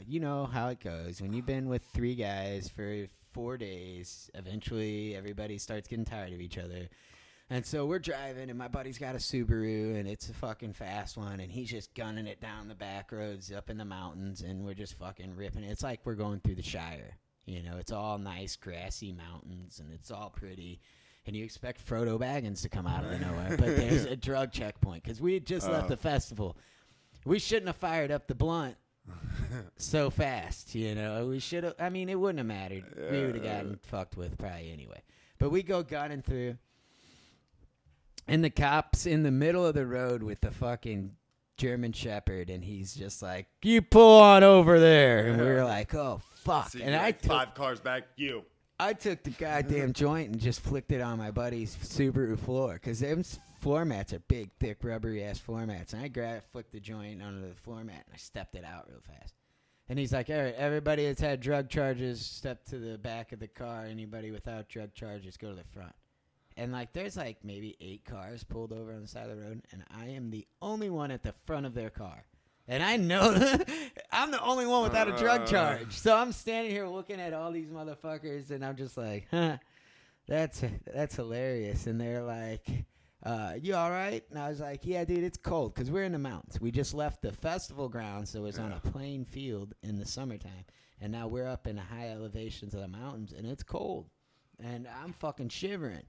you know how it goes. When you've been with three guys for 4 days, eventually everybody starts getting tired of each other. And so we're driving, and my buddy's got a Subaru, and it's a fucking fast one, and he's just gunning it down the back roads up in the mountains, and we're just fucking ripping it. It's like we're going through the Shire. You know, it's all nice, grassy mountains, and it's all pretty. And you expect Frodo Baggins to come out of nowhere, but there's a drug checkpoint because we had just left the festival. We shouldn't have fired up the blunt so fast, you know. We should have. I mean, it wouldn't have mattered. We would have gotten fucked with probably anyway. But we go gunning through, and the cop's in the middle of the road with the fucking German Shepherd, and he's just like, "You pull on over there," and we were like, "Oh fuck!" So and I took 5 cars back, you. I took the goddamn joint and just flicked it on my buddy's Subaru floor because them floor mats are big, thick, rubbery-ass floor mats. And I flicked the joint onto the floor mat, and I stepped it out real fast. And he's like, all right, everybody that's had drug charges, step to the back of the car. Anybody without drug charges, go to the front. And, like, there's, like, maybe 8 cars pulled over on the side of the road, and I am the only one at the front of their car. And I know I'm the only one without a drug charge. So I'm standing here looking at all these motherfuckers, and I'm just like, huh, that's hilarious. And they're like, you all right? And I was like, yeah, dude, it's cold because we're in the mountains. We just left the festival grounds, so it was on a plain field in the summertime. And now we're up in the high elevations of the mountains, and it's cold. And I'm fucking shivering.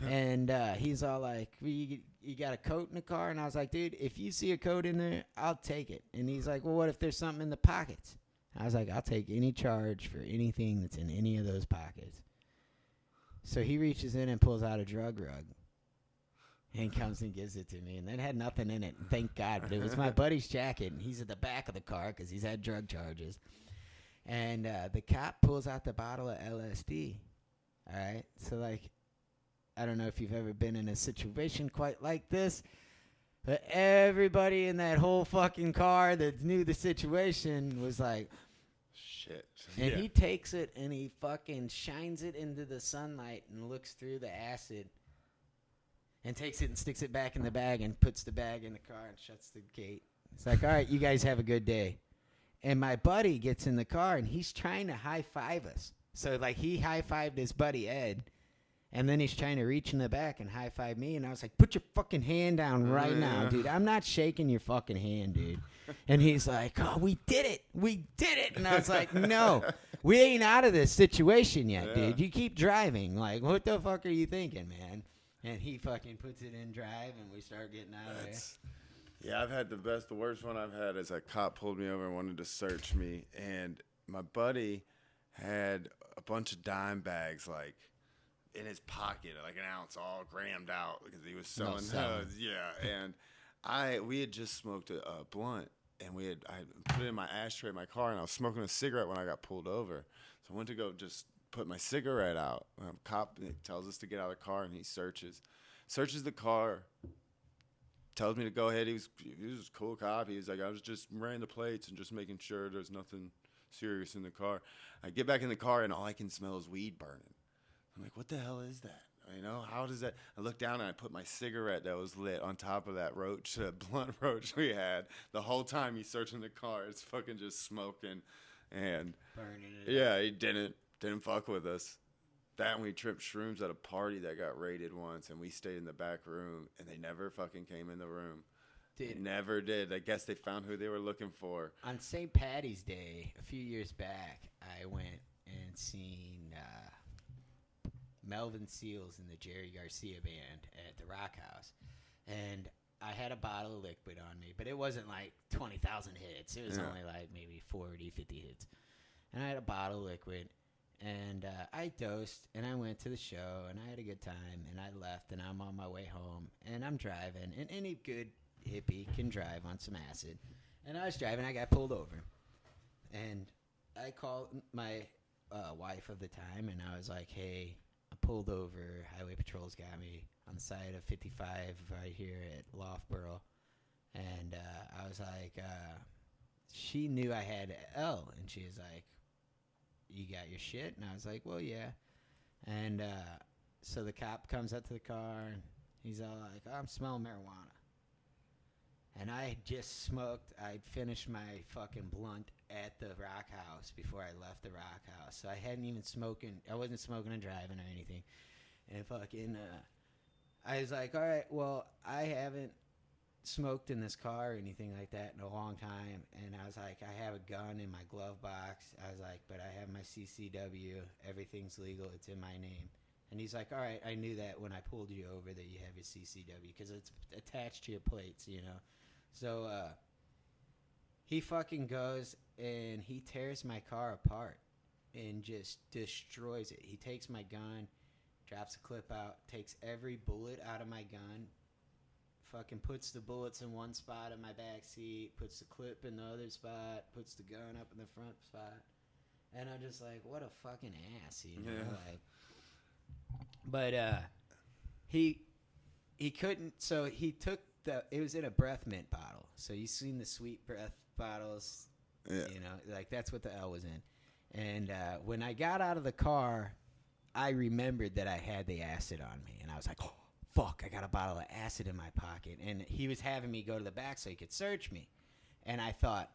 And he's all like, you got a coat in the car? And I was like, dude, if you see a coat in there, I'll take it. And he's like, well, what if there's something in the pockets? I was like, I'll take any charge for anything that's in any of those pockets. So he reaches in and pulls out a drug rug and comes and gives it to me. And it had nothing in it, thank God. But it was my buddy's jacket, and he's at the back of the car because he's had drug charges. And the cop pulls out the bottle of LSD. All right. So like, I don't know if you've ever been in a situation quite like this, but everybody in that whole fucking car that knew the situation was like, Shit. and Yeah. he takes it and he fucking shines it into the sunlight and looks through the acid and takes it and sticks it back in the bag and puts the bag in the car and shuts the gate. It's like, all right, you guys have a good day. And my buddy gets in the car and he's trying to high five us. So like he high fived his buddy Ed, and then he's trying to reach in the back and high five me. And I was like, put your fucking hand down right now, dude. I'm not shaking your fucking hand, dude. And he's like, oh, we did it. We did it. And I was like, no, we ain't out of this situation yet, dude. You keep driving. Like, what the fuck are you thinking, man? And he fucking puts it in drive and we start getting out of there. Yeah, I've had the worst one I've had is a cop pulled me over and wanted to search me, and my buddy had a bunch of dime bags like in his pocket, like an ounce, all grammed out because he was selling those. Yeah, and we had just smoked a blunt, and I put it in my ashtray in my car, and I was smoking a cigarette when I got pulled over. So I went to go just put my cigarette out. Cop tells us to get out of the car, and he searches the car. Tells me to go ahead. He was a cool cop. He was like, I was just ran the plates and just making sure there's nothing serious in the car. I get back in the car and all I can smell is weed burning. I'm like, what the hell is that? You know, how does that? I look down and I put my cigarette that was lit on top of that roach, blunt roach we had. The whole time he's searching the car, it's fucking just smoking, and Burning it. Yeah, he didn't fuck with us. That and we tripped shrooms at a party that got raided once, and we stayed in the back room, and they never fucking came in the room. Dude. They never did. I guess they found who they were looking for. On St. Patty's Day, a few years back, I went and seen Melvin Seals and the Jerry Garcia band at the Rock House. And I had a bottle of liquid on me, but it wasn't like 20,000 hits. It was only like maybe 40, 50 hits. And I had a bottle of liquid. And I dosed, and I went to the show, and I had a good time, and I left, and I'm on my way home, and I'm driving, and any good hippie can drive on some acid. And I was driving, I got pulled over, and I called my wife of the time, and I was like, hey, I pulled over, Highway Patrol's got me on the side of 55 right here at Loughborough, and I was like, she knew I had L, and she was like, you got your shit? And I was like, well, yeah. And so the cop comes up to the car, and he's all like, oh, I'm smelling marijuana. And I had just smoked. I'd finished my fucking blunt at the Rock House before I left the Rock House. So I hadn't even smoking. I wasn't smoking and driving or anything. And fucking, I was like, all right, well, I haven't smoked in this car or anything like that in a long time. And I was like, I have a gun in my glove box. I was like, but I have my CCW. Everything's legal. It's in my name. And he's like, all right, I knew that when I pulled you over that you have your CCW because it's attached to your plates, you know. So he fucking goes and he tears my car apart and just destroys it. He takes my gun, drops a clip out, takes every bullet out of my gun, fucking puts the bullets in one spot in my back seat, puts the clip in the other spot, puts the gun up in the front spot. And I'm just like, what a fucking ass, you know? Yeah. Like, but he couldn't, so he took it was in a breath mint bottle. So you've seen the sweet breath bottles, you know, like that's what the L was in. And when I got out of the car, I remembered that I had the acid on me. And I was like, oh, fuck, I got a bottle of acid in my pocket. And he was having me go to the back so he could search me. And I thought,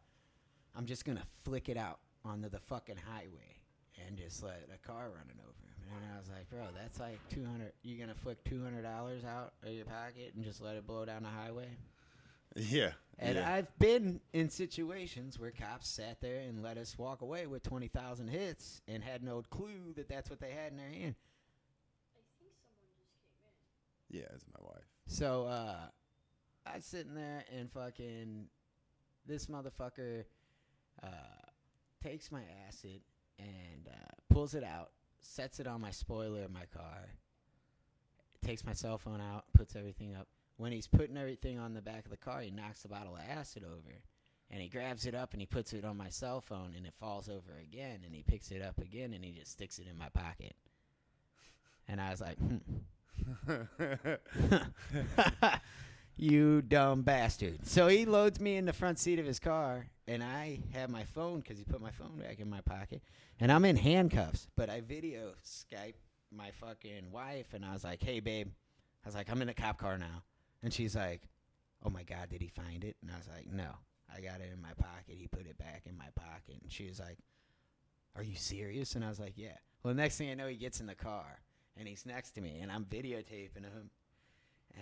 I'm just going to flick it out onto the fucking highway and just let a car running over him. And I was like, bro, that's like $200. You going to flick $200 out of your pocket and just let it blow down the highway? Yeah. And I've been in situations where cops sat there and let us walk away with 20,000 hits and had no clue that that's what they had in their hand. I think someone just came in. Yeah, it's my wife. So I was sitting there and fucking this motherfucker takes my acid and pulls it out, sets it on my spoiler of my car, takes my cell phone out, puts everything up. When he's putting everything on the back of the car, he knocks the bottle of acid over. And he grabs it up and he puts it on my cell phone and it falls over again. And he picks it up again and he just sticks it in my pocket. And I was like, you dumb bastard. So he loads me in the front seat of his car, and I have my phone because he put my phone back in my pocket, and I'm in handcuffs. But I video Skype my fucking wife, and I was like, hey, babe. I was like, I'm in a cop car now. And she's like, oh, my God, did he find it? And I was like, no, I got it in my pocket. He put it back in my pocket. And she was like, are you serious? And I was like, yeah. Well, the next thing I know, he gets in the car, and he's next to me, and I'm videotaping him.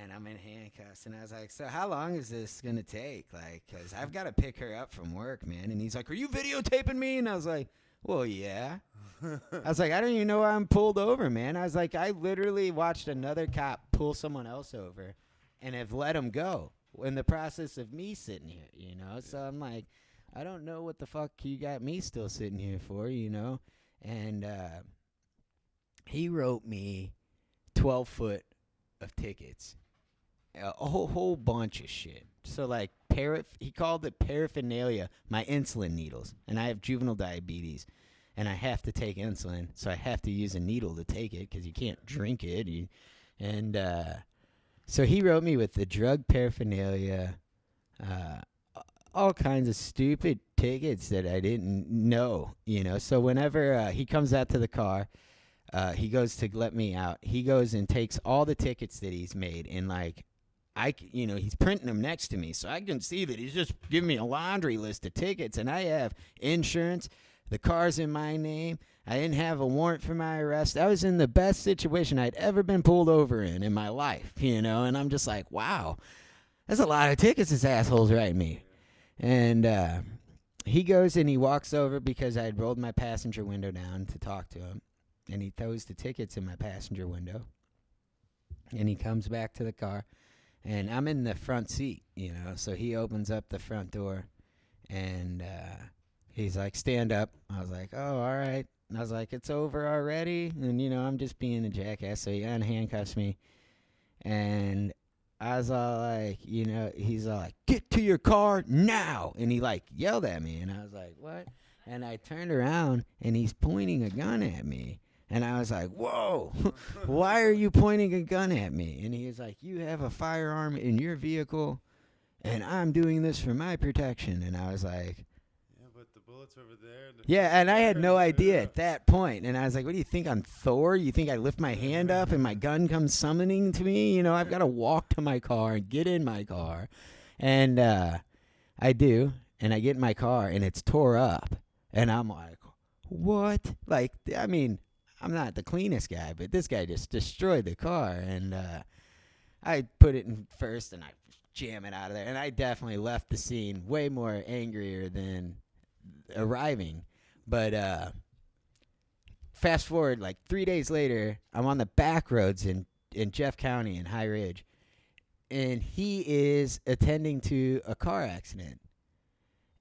And I'm in handcuffs. And I was like, so how long is this going to take? Like, because I've got to pick her up from work, man. And he's like, are you videotaping me? And I was like, well, yeah. I was like, I don't even know why I'm pulled over, man. I was like, I literally watched another cop pull someone else over and have let him go in the process of me sitting here, you know? So I'm like, I don't know what the fuck you got me still sitting here for, you know? And he wrote me 12 foot of tickets. A whole bunch of shit. So like he called it paraphernalia, my insulin needles, and I have juvenile diabetes, and I have to take insulin, so I have to use a needle to take it because you can't drink it. So he wrote me with the drug paraphernalia, all kinds of stupid tickets that I didn't know, you know. So whenever he comes out to the car, he goes to let me out. He goes and takes all the tickets that he's made, and like. He's printing them next to me, so I can see that he's just giving me a laundry list of tickets, and I have insurance. The car's in my name. I didn't have a warrant for my arrest. I was in the best situation I'd ever been pulled over in my life, you know, and I'm just like, wow, that's a lot of tickets this asshole's writing me. And he goes and he walks over because I had rolled my passenger window down to talk to him, and he throws the tickets in my passenger window, and he comes back to the car. And I'm in the front seat, you know, so he opens up the front door, and he's like, stand up. I was like, oh, all right. And I was like, it's over already? And, you know, I'm just being a jackass, so he unhandcuffs me. And I was all like, you know, he's all like, get to your car now. And he, like, yelled at me, and I was like, what? And I turned around, and he's pointing a gun at me. And I was like, whoa, why are you pointing a gun at me? And he was like, you have a firearm in your vehicle, and I'm doing this for my protection. And I was like, yeah, but the bullet's over there. yeah, and I had no idea at that point. And I was like, what do you think, I'm Thor? You think I lift my hand up and my gun comes summoning to me? You know, I've got to walk to my car and get in my car. And I do, and I get in my car, and it's tore up. And I'm like, what? Like, I mean... I'm not the cleanest guy, but this guy just destroyed the car, and I put it in first, and I jam it out of there, and I definitely left the scene way more angrier than arriving. But fast forward, like 3 days later, I'm on the back roads in Jeff County in High Ridge, and he is attending to a car accident.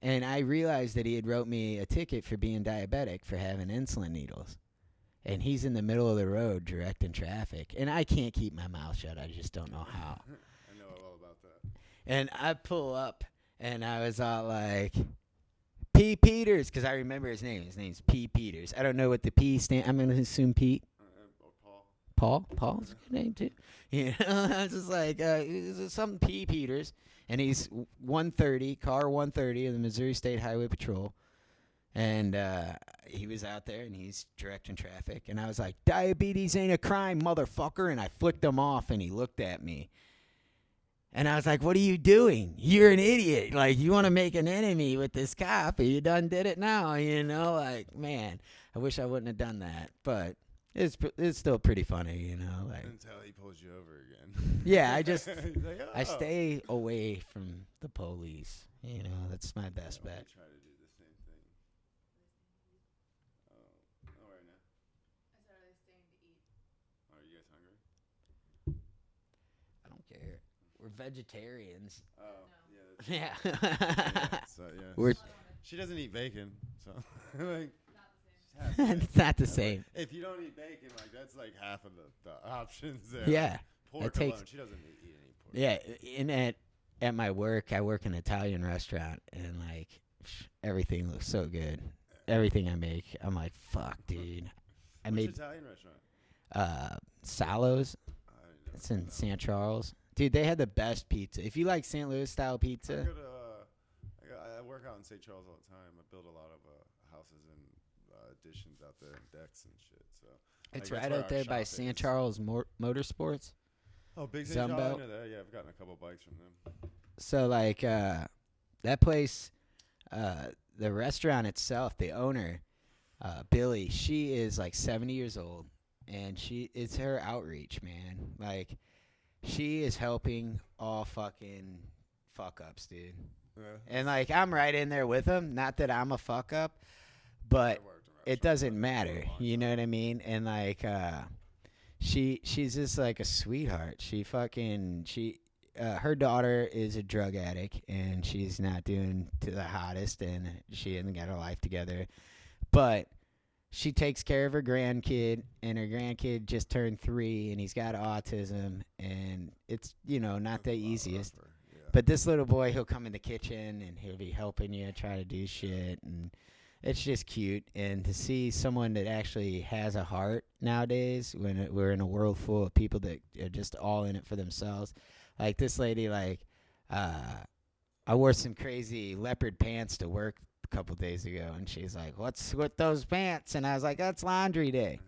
And I realized that he had wrote me a ticket for being diabetic for having insulin needles. And he's in the middle of the road directing traffic. And I can't keep my mouth shut. I just don't know how. I know all about that. And I pull up, and I was all like, P. Peters, because I remember his name. His name's P. Peters. I don't know what the P stands. I'm going to assume Pete. Or Paul. Paul? Paul's a good name, too. You know, I was just like, something P. Peters. And he's 130, car 130 of the Missouri State Highway Patrol. And he was out there, and he's directing traffic. And I was like, diabetes ain't a crime, motherfucker. And I flicked him off, and he looked at me. And I was like, what are you doing? You're an idiot. Like, you want to make an enemy with this cop, and you done did it now, you know? Like, man, I wish I wouldn't have done that. But it's still pretty funny, you know? Like, Until he pulls you over again. yeah, I just He's like, oh. I stay away from the police. You know, that's my best Yeah, bet. we try to do the same thing. Oh, right now. I said, are they staying to eat? Are you guys hungry? I don't care. We're vegetarians. Oh, No. yeah. Yeah. Yeah, so, yeah. We're She doesn't eat bacon, so like. Not the same. it's not the same. If you don't eat bacon, like that's like half of the options there. Yeah. Pork It takes- alone, she doesn't eat any pork. Yeah, at my work, I work in an Italian restaurant, and like everything looks so good. Everything I make, I'm like, fuck, dude. I Which made Italian restaurant? Salos. I never It's been in that San one. Charles. Dude, they had the best pizza. If you like St. Louis style I pizza, go to I work out in St. Charles all the time. I build a lot of houses and additions out there and decks and shit. So it's that's right where out our there by shop San is. Charles Motorsports. Oh, Big St. Charles, I Zumbo. know that. Yeah, I've gotten a couple bikes from them. So like that place, the restaurant itself, the owner, Billy, she is like 70 years old, and it's her outreach, man. Like she is helping all fucking fuck ups, dude. Yeah, And like I'm right in there with them. Not that I'm a fuck up, but I worked in it restaurants doesn't for matter. a long You know time. what I mean? And like she's just like a sweetheart. She her daughter is a drug addict and she's not doing to the hottest and she hasn't got her life together. But she takes care of her grandkid and her grandkid just turned 3 and he's got autism and it's not That's the a lot easiest. rougher. Yeah. But this little boy, he'll come in the kitchen and he'll be helping you try to do shit, and it's just cute. And to see someone that actually has a heart nowadays, when we're in a world full of people that are just all in it for themselves, like this lady, like I wore some crazy leopard pants to work a couple days ago, and she's like, "What's with those pants?" And I was like, "That's laundry day."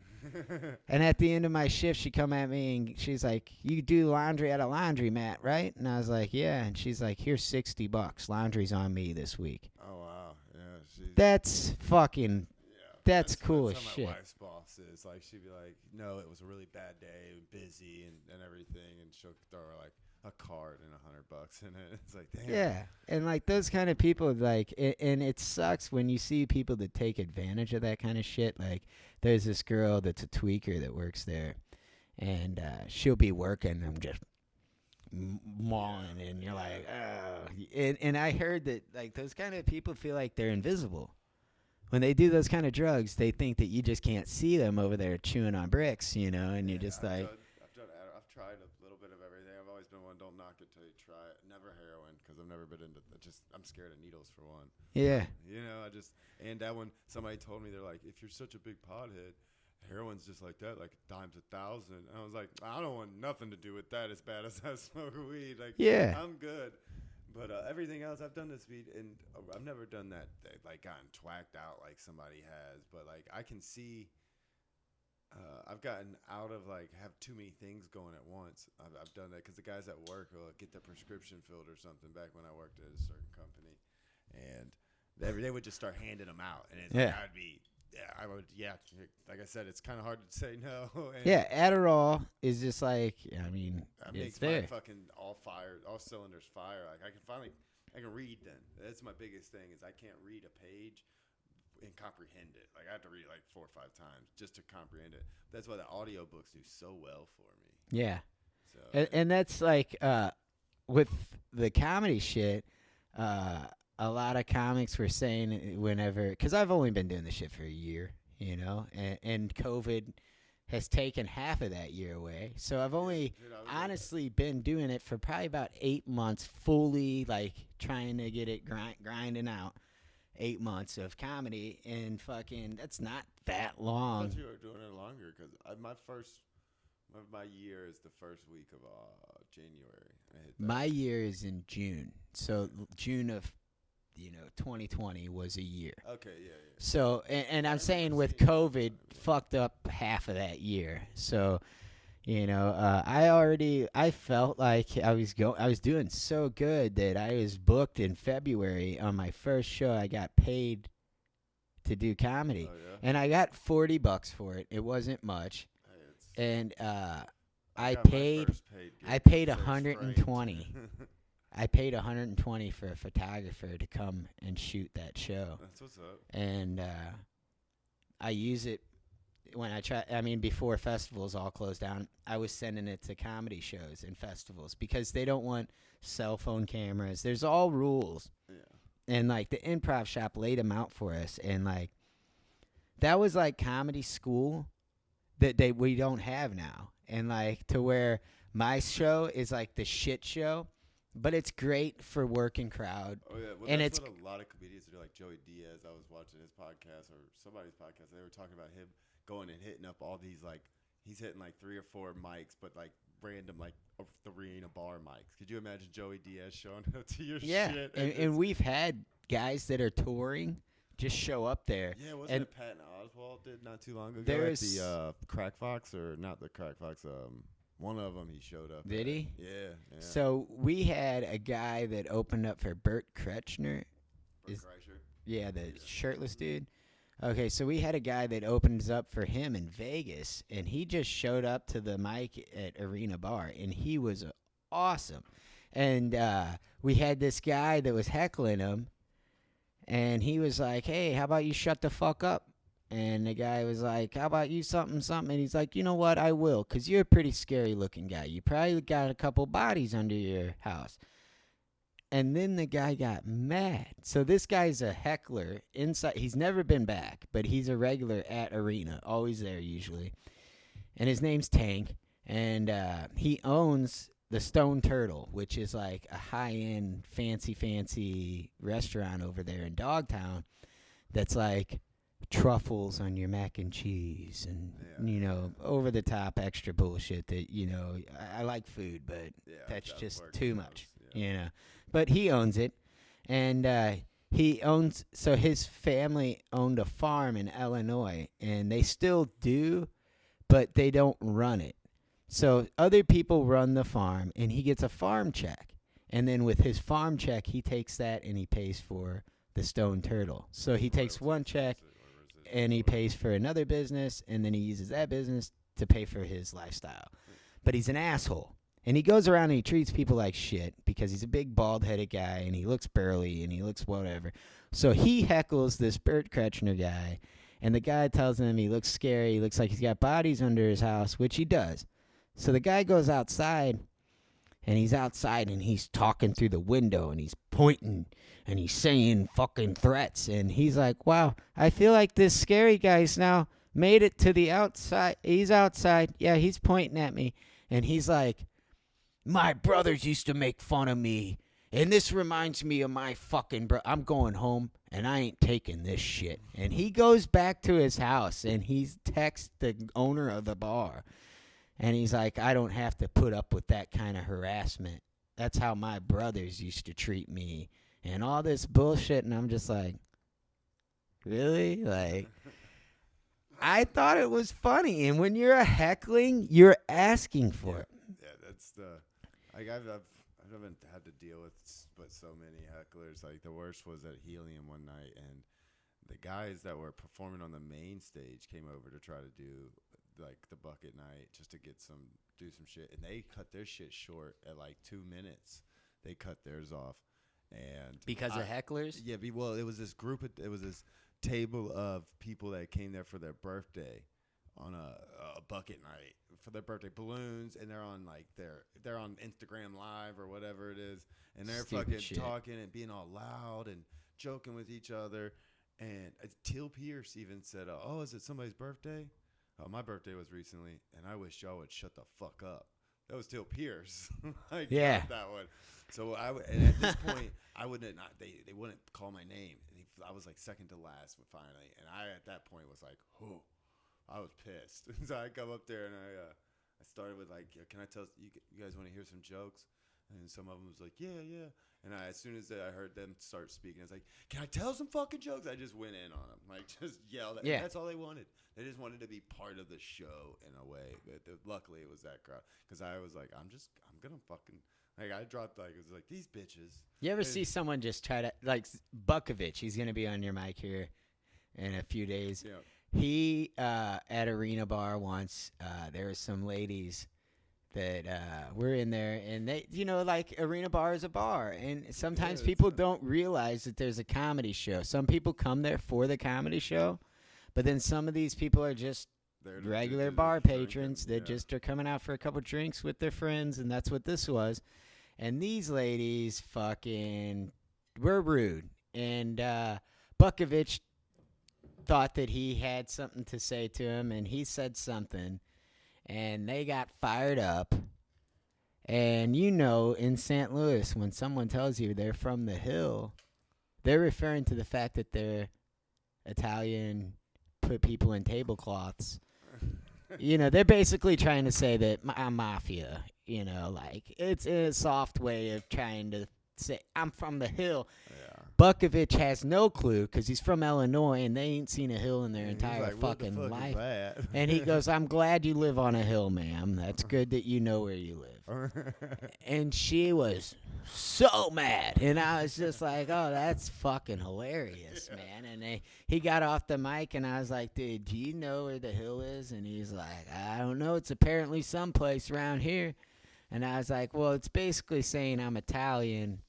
And at the end of my shift, she come at me and she's like, "You do laundry at a laundromat, right?" And I was like, "Yeah." And she's like, "Here's $60. Laundry's on me this week." Oh wow, yeah, she's That's fucking. yeah. That's cool That's as how shit. my wife's boss is. Like she'd be like, "No, it was a really bad day, busy, and everything," and she'll throw her like a card and $100 in it. It's like, damn. Yeah, and like those kind of people, like, and it sucks when you see people that take advantage of that kind of shit. Like, there's this girl that's a tweaker that works there, and she'll be working and just mauling, and you're like, oh. And I heard that like those kind of people feel like they're invisible. When they do those kind of drugs, they think that you just can't see them over there chewing on bricks, and you're just like, I've tried a little bit of everything. I've always been one, don't knock it till you try it. Never heroin, because I've never been into. I'm scared of needles for one. yeah, And that one, somebody told me they're like, if you're such a big pothead, heroin's just like that, like dimes 1,000. And I was like, I don't want nothing to do with that. As bad as I smoke weed, like yeah, I'm good. But everything else, I've done this weed, and I've never done that, like gotten twacked out like somebody has. But like I can see, I've gotten out of like have too many things going at once. I've done that because the guys at work will get the prescription filled or something. Back when I worked at a certain company, and they would just start handing them out, and it's Yeah. like I'd be. Yeah, I would. Yeah, like I said, it's kind of hard to say no. And yeah. Adderall is just like, I mean, that it's makes my there. fucking all cylinders fire. Like I can read. Then that's my biggest thing is I can't read a page and comprehend it. Like I have to read it like 4 or 5 times just to comprehend it. That's why the audiobooks do so well for me. Yeah. So And that's like with the comedy shit. A lot of comics were saying whenever, because I've only been doing this shit for a year, and COVID has taken half of that year away. So I've only dude, I was honestly been doing it for probably about 8 months, fully like trying to get it grinding out. 8 months of comedy, and fucking that's not that I long. thought you were doing it longer because my year is the first week of January. I hit that. My year is in June, so June of 2020 was a year. Okay, yeah. So and I I'm saying remember with seeing COVID, that. fucked up half of that year. So I felt like I was doing so good that I was booked in February on my first show. I got paid to do comedy, Oh yeah. and I got $40 for it. It wasn't much, Hey, it's. and I got my paid first paid gig I paid first 120. framed. I paid 120 for a photographer to come and shoot that show, That's what's up. and I use it when I try. I mean, before festivals all closed down, I was sending it to comedy shows and festivals because they don't want cell phone cameras. There's all rules, Yeah. and like the improv shop laid them out for us, and like that was like comedy school that we don't have now, and like to where my show is like the shit show. But it's great for working crowd. Oh yeah. Well, And that's it's- what a lot of comedians do. Like Joey Diaz, I was watching his podcast or somebody's podcast. They were talking about him going and hitting up all these like he's hitting like 3 or 4 mics, but like random like arena bar mics. Could you imagine Joey Diaz showing up to your Yeah, shit? and we've had guys that are touring just show up there. Yeah, wasn't and it Patton Oswalt did not too long ago There's- at the Crack Fox, or not the Crack Fox? One of them he showed up. Did at. he? Yeah. So we had a guy that opened up for Bert Kretschner. Bert is- Kreischer. Yeah, the shirtless dude. Okay, so we had a guy that opens up for him in Vegas, and he just showed up to the mic at Arena Bar, and he was awesome. And we had this guy that was heckling him, and he was like, "Hey, how about you shut the fuck up?" And the guy was like, "How about you something, something?" And he's like, "You know what? I will, because you're a pretty scary looking guy. You probably got a couple bodies under your house." And then the guy got mad. So this guy's a heckler inside. He's never been back, but he's a regular at Arena, always there usually. And his name's Tank, and he owns the Stone Turtle, which is like a high-end, fancy restaurant over there in Dogtown that's like truffles on your mac and cheese and, over-the-top extra bullshit that, I like food, but Yeah, that's South just Park too knows, much, yeah. But he owns it, and he owns. So his family owned a farm in Illinois, and they still do, but they don't run it. So other people run the farm, and he gets a farm check, and then with his farm check, he takes that and he pays for the Stone Turtle. So he takes one check, and he pays for another business, and then he uses that business to pay for his lifestyle. But he's an asshole. And he goes around and he treats people like shit because he's a big bald-headed guy and he looks burly and he looks whatever. So he heckles this Bert Kretschner guy, and the guy tells him he looks scary. He looks like he's got bodies under his house, which he does. So the guy goes outside, and he's outside and he's talking through the window and he's pointing and he's saying fucking threats. And he's like, wow, I feel like this scary guy's now made it to the outside. He's outside. Yeah, he's pointing at me. And he's like, my brothers used to make fun of me, and this reminds me of my fucking bro. I'm going home, and I ain't taking this shit. And he goes back to his house, and he's texts the owner of the bar, and he's like, I don't have to put up with that kind of harassment. That's how my brothers used to treat me, and all this bullshit. And I'm just like, really? Like, I thought it was funny. And when you're a heckling, you're asking for it. Yeah, that's the. I haven't had to deal with but so many hecklers. Like the worst was at Helium one night, and the guys that were performing on the main stage came over to try to do like the bucket night just to do some shit, and they cut their shit short at like 2 minutes. They cut theirs off, and Because of hecklers? Yeah, well, it was this this table of people that came there for their birthday on a bucket night for their birthday, balloons, and they're on Instagram Live or whatever it is, and they're Stupid fucking shit. talking and being all loud and joking with each other. And Teal Pierce even said, "Oh, is it somebody's birthday? Oh, my birthday was recently, and I wish y'all would shut the fuck up." That was Teal Pierce. I Yeah. got that one. So and at this point, I wouldn't not they wouldn't call my name. And I was like second to last finally, and I at that point was like, "Oh." I was pissed. So I come up there and I started with like, can I tell you guys want to hear some jokes? And some of them was like, yeah. And as soon as I heard them start speaking, I was like, can I tell some fucking jokes? I just went in on them, like just yelled. Yeah. That's all they wanted. They just wanted to be part of the show in a way. But luckily it was that crowd, because I was like, I'm gonna fucking. Like I dropped it was like these bitches. You ever see someone just try to, like Bukovich, he's going to be on your mic here in a few days. Yeah. He, at Arena Bar once, there were some ladies that were in there, and they, like Arena Bar is a bar, and sometimes people don't realize that there's a comedy show. Some people come there for the comedy show, but then some of these people are just regular bar patrons that just are coming out for a couple drinks with their friends, and that's what this was. And these ladies fucking were rude, and Bukovich thought that he had something to say to him, and he said something, and they got fired up. And in St. Louis, when someone tells you they're from the Hill, they're referring to the fact that they're Italian, put people in tablecloths. they're basically trying to say that I'm mafia. Like it's a soft way of trying to say I'm from the hill. Yeah. Bukovich has no clue because he's from Illinois and they ain't seen a hill in their And entire he's like, what the fucking fuck life. is that? And he goes, I'm glad you live on a hill, ma'am. That's good that you know where you live. And she was so mad. And I was just like, oh, that's fucking hilarious, man. And he got off the mic and I was like, dude, do you know where the hill is? And he's like, I don't know. It's apparently someplace around here. And I was like, well, it's basically saying I'm Italian.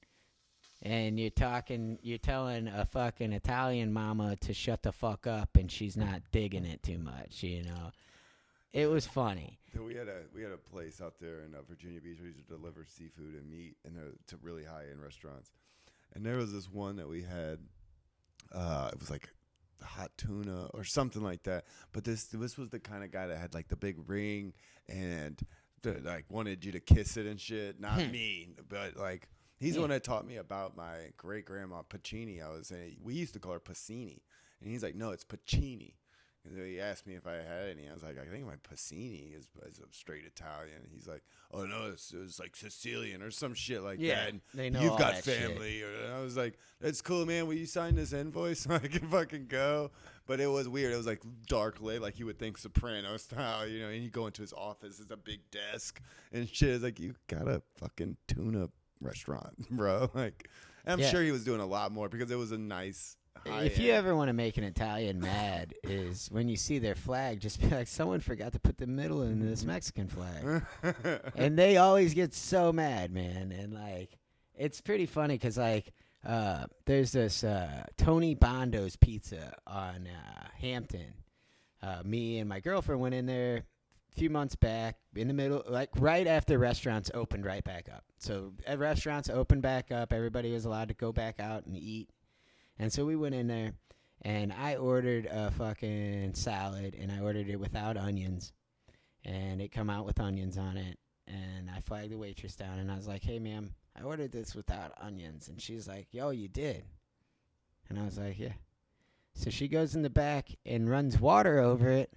And you're telling a fucking Italian mama to shut the fuck up, and she's not digging it too much, It was funny. We had a place out there in Virginia Beach where we used to deliver seafood and meat to really high-end restaurants. And there was this one that we had, it was like hot tuna or something like that. But this was the kind of guy that had like the big ring and like wanted you to kiss it and shit. Not me, but like... He's the one that taught me about my great-grandma Pacini. We used to call her Pacini. And he's like, no, it's Pacini. And so he asked me if I had any. I was like, I think my Pacini is a straight Italian. And he's like, oh, no, it's like Sicilian or some shit like that. And they know you've all got that family. And I was like, that's cool, man. Will you sign this invoice so I can fucking go? But it was weird. It was like dark lit, like you would think Soprano style, and you go into his office. It's a big desk and shit. It's like, you got a fucking tuna restaurant, bro. Like, I'm sure he was doing a lot more because it was a nice if you ever want to make an Italian mad is when you see their flag, just be like, someone forgot to put the middle in this Mexican flag. And they always get so mad, man. And like, it's pretty funny because like there's this Tony Bondo's Pizza on Hampton. Me and my girlfriend went in there few months back, in the middle, like right after restaurants opened right back up. So restaurants opened back up. Everybody was allowed to go back out and eat. And so we went in there, and I ordered a fucking salad, and I ordered it without onions. And it come out with onions on it. And I flagged the waitress down, and I was like, hey, ma'am, I ordered this without onions. And she's like, yo, you did? And I was like, yeah. So she goes in the back and runs water over it.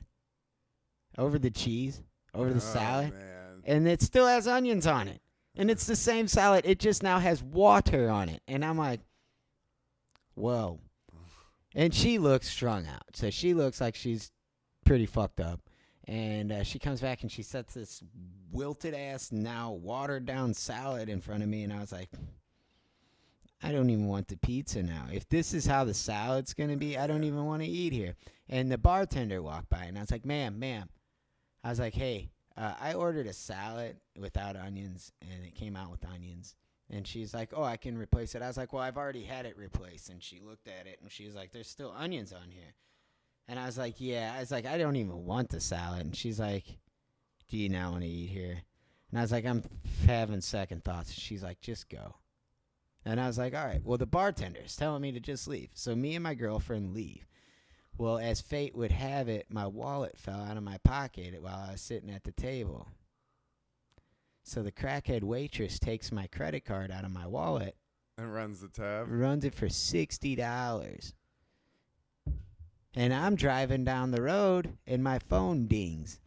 Over the cheese, over the salad, man. And it still has onions on it. And it's the same salad. It just now has water on it. And I'm like, whoa. And she looks strung out. So she looks like she's pretty fucked up. And she comes back and she sets this wilted-ass, now watered-down salad in front of me. And I was like, I don't even want the pizza now. If this is how the salad's going to be, I don't even want to eat here. And the bartender walked by, and I was like, ma'am. I was like, hey, I ordered a salad without onions, and it came out with onions. And she's like, oh, I can replace it. I was like, well, I've already had it replaced. And she looked at it, and she was like, there's still onions on here. And I was like, yeah. I was like, I don't even want the salad. And she's like, do you now want to eat here? And I was like, I'm having second thoughts. She's like, just go. And I was like, all right, well, the bartender's telling me to just leave. So me and my girlfriend leave. Well, as fate would have it, my wallet fell out of my pocket while I was sitting at the table. So the crackhead waitress takes my credit card out of my wallet. And runs the tab. Runs it for $60. And I'm driving down the road, and my phone dings.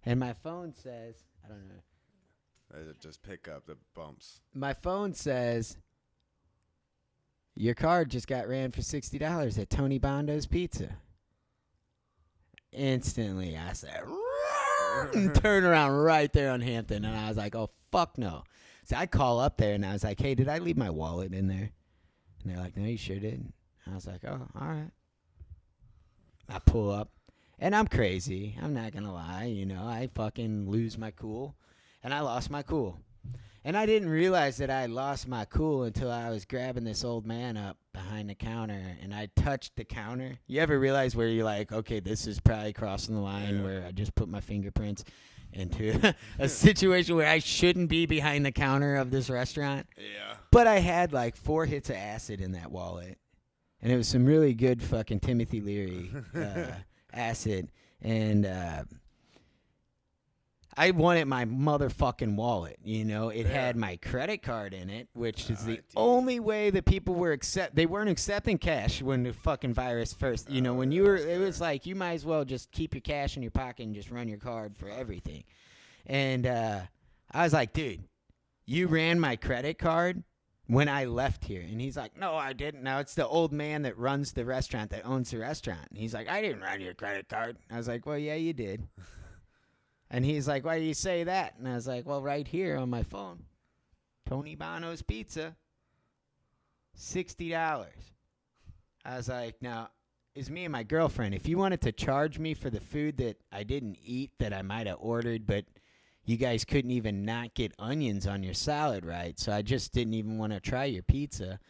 And my phone says, I don't know. Just pick up the bumps. My phone says, your card just got ran for $60 at Tony Bondo's Pizza. Instantly, I said, and turn around right there on Hampton. And I was like, oh, fuck no. So I call up there, and I was like, hey, did I leave my wallet in there? And they're like, no, you sure did. I was like, oh, all right. I pull up, and I'm crazy. I'm not going to lie. I fucking lose my cool. And I lost my cool. And I didn't realize that I lost my cool until I was grabbing this old man up behind the counter, and I touched the counter. You ever realize where you're like, okay, this is probably crossing the line where I just put my fingerprints into a situation where I shouldn't be behind the counter of this restaurant? Yeah. But I had like 4 hits of acid in that wallet, and it was some really good fucking Timothy Leary acid. And I wanted my motherfucking wallet. You know, it Yeah. had my credit card in it, which is the ID. only way that people were they weren't accepting cash when the fucking virus first. You know, when you were, it was like you might as well just keep your cash in your pocket and just run your card for everything. And I was like, dude, you ran my credit card when I left here. And he's like, no, I didn't. Now it's the old man that runs the restaurant, that owns the restaurant. And he's like, I didn't run your credit card. I was like, well, yeah, you did. And he's like, why do you say that? And I was like, well, right here on my phone. Tony Bono's Pizza. $60. I was like, now, it's me and my girlfriend. If you wanted to charge me for the food that I didn't eat that I might have ordered, but you guys couldn't even not get onions on your salad right, so I just didn't even want to try your pizza.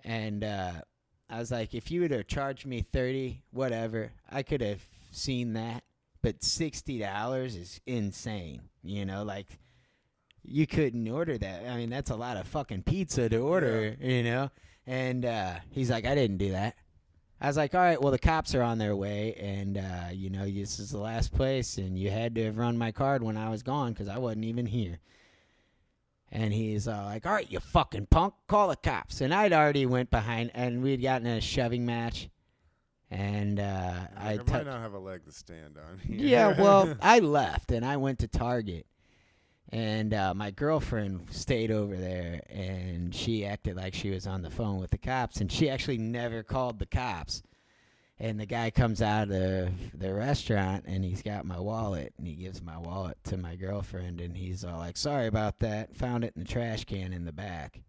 And I was like, if you would have charged me $30, whatever, I could have seen that. But $60 is insane, you know, like you couldn't order that. I mean, that's a lot of fucking pizza to order, you know. And he's like, I didn't do that. I was like, all right, well, the cops are on their way, and, you know, this is the last place, and you had to have run my card when I was gone because I wasn't even here. And he's like, all right, you fucking punk, call the cops. And I'd already went behind, and we'd gotten in a shoving match. And I might not have a leg to stand on. yeah, well, I left and I went to Target, and my girlfriend stayed over there, and she acted like she was on the phone with the cops, and she actually never called the cops. And the guy comes out of the restaurant, and he's got my wallet, and he gives my wallet to my girlfriend, and he's all like, sorry about that, found it in the trash can in the back.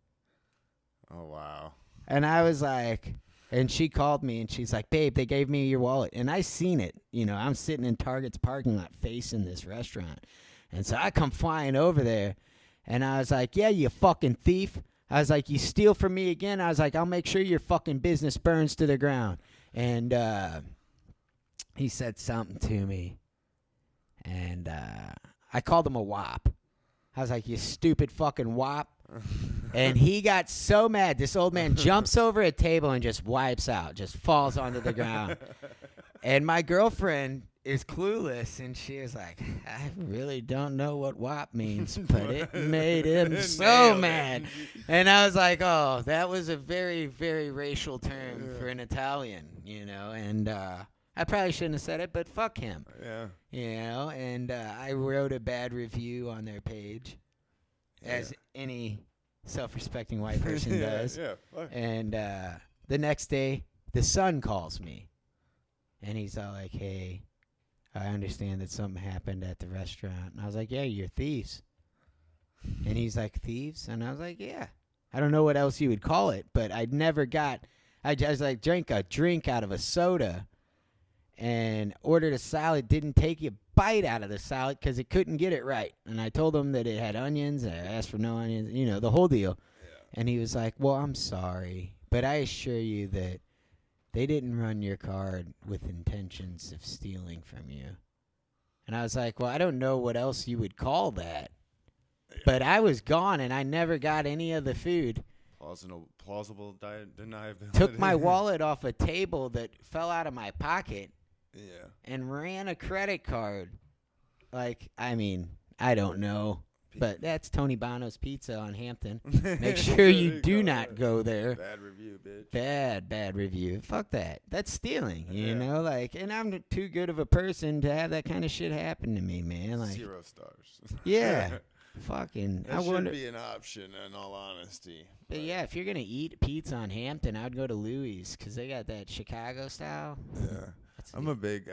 Oh, wow. And I was like... And she called me, and she's like, babe, they gave me your wallet. And I seen it. You know, I'm sitting in Target's parking lot facing this restaurant. And so I come flying over there, and I was like, yeah, you fucking thief. I was like, you steal from me again? I was like, I'll make sure your fucking business burns to the ground. And he said something to me, and I called him a wop. I was like, you stupid fucking wop. And he got so mad. This old man jumps over a table and just wipes out, just falls onto the ground. And my girlfriend is clueless, and she was like, I really don't know what WAP means, but it made him so mad. And I was like, oh, that was a very, very racial term for an Italian, you know, and I probably shouldn't have said it, but fuck him. Yeah. You know, and I wrote a bad review on their page, as any self-respecting white person does. Yeah. Fuck. And the next day, the son calls me, and he's all like, hey, I understand that something happened at the restaurant. And I was like, yeah, you're thieves. And he's like, thieves? And I was like, yeah. I don't know what else you would call it, but I just like drank a drink out of a soda and ordered a salad, didn't take a bite out of the salad because it couldn't get it right. And I told him that it had onions, and I asked for no onions, you know, the whole deal. Yeah. And he was like, well, I'm sorry, but I assure you that they didn't run your card with intentions of stealing from you. And I was like, well, I don't know what else you would call that. Yeah. But I was gone, and I never got any of the food. Plausible deniability. Took my wallet off a table that fell out of my pocket. Yeah. And ran a credit card. Like, I mean, I don't know. But that's Tony Bono's Pizza on Hampton. Make sure you do not go there. Bad review, bitch. Bad review. Fuck that. That's stealing, you know? Like, and I'm too good of a person to have that kind of shit happen to me, man. Like, 0 stars. Yeah. Fucking. That should be an option, in all honesty. But yeah, if you're going to eat pizza on Hampton, I'd go to Louis because they got that Chicago style. Yeah. I'm a big.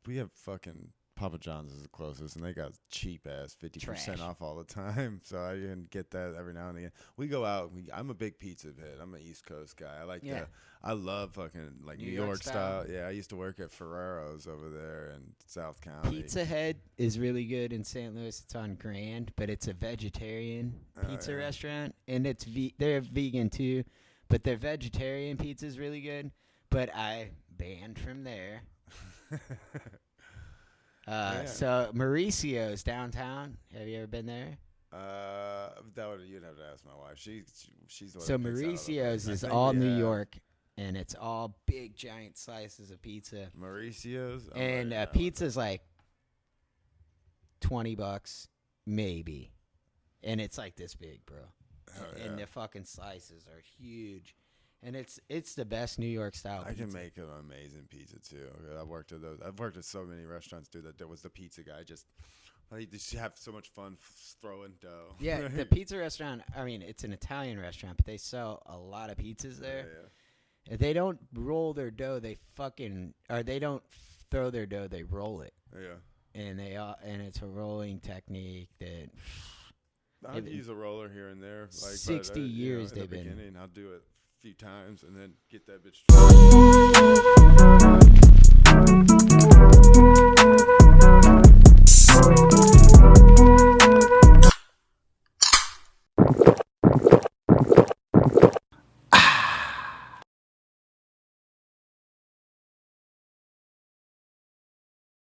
We have fucking Papa John's is the closest, and they got cheap ass 50% off all the time. So I can get that every now and again. We go out. I'm a big pizza head. I'm an East Coast guy. I love fucking like New York style. Yeah, I used to work at Ferrero's over there in South County. Pizza Head is really good in St. Louis. It's on Grand, but it's a vegetarian pizza restaurant, and they're vegan too, but their vegetarian pizza is really good. But I banned from there. So Mauricio's downtown. Have you ever been there? You'd have to ask my wife. She's the one. So that picks out all the Mauricio's places. is all New York, and it's all big giant slices of pizza. Mauricio's, And pizza's like $20 maybe, and it's like this big, bro. Oh, And yeah. the fucking slices are huge, and it's the best New York style. I can pizza. make an amazing pizza too. I've worked at those. I've worked at so many restaurants, dude. That was the pizza guy. I just have so much fun throwing dough. Yeah, the pizza restaurant. I mean, it's an Italian restaurant, but they sell a lot of pizzas there. Yeah, If they don't roll their dough, they don't throw their dough. They roll it, yeah. and and it's a rolling technique that. I'd use a roller here and there. Like, 60 but, years in the they've been. beginning, I'll do it a few times and then get that bitch.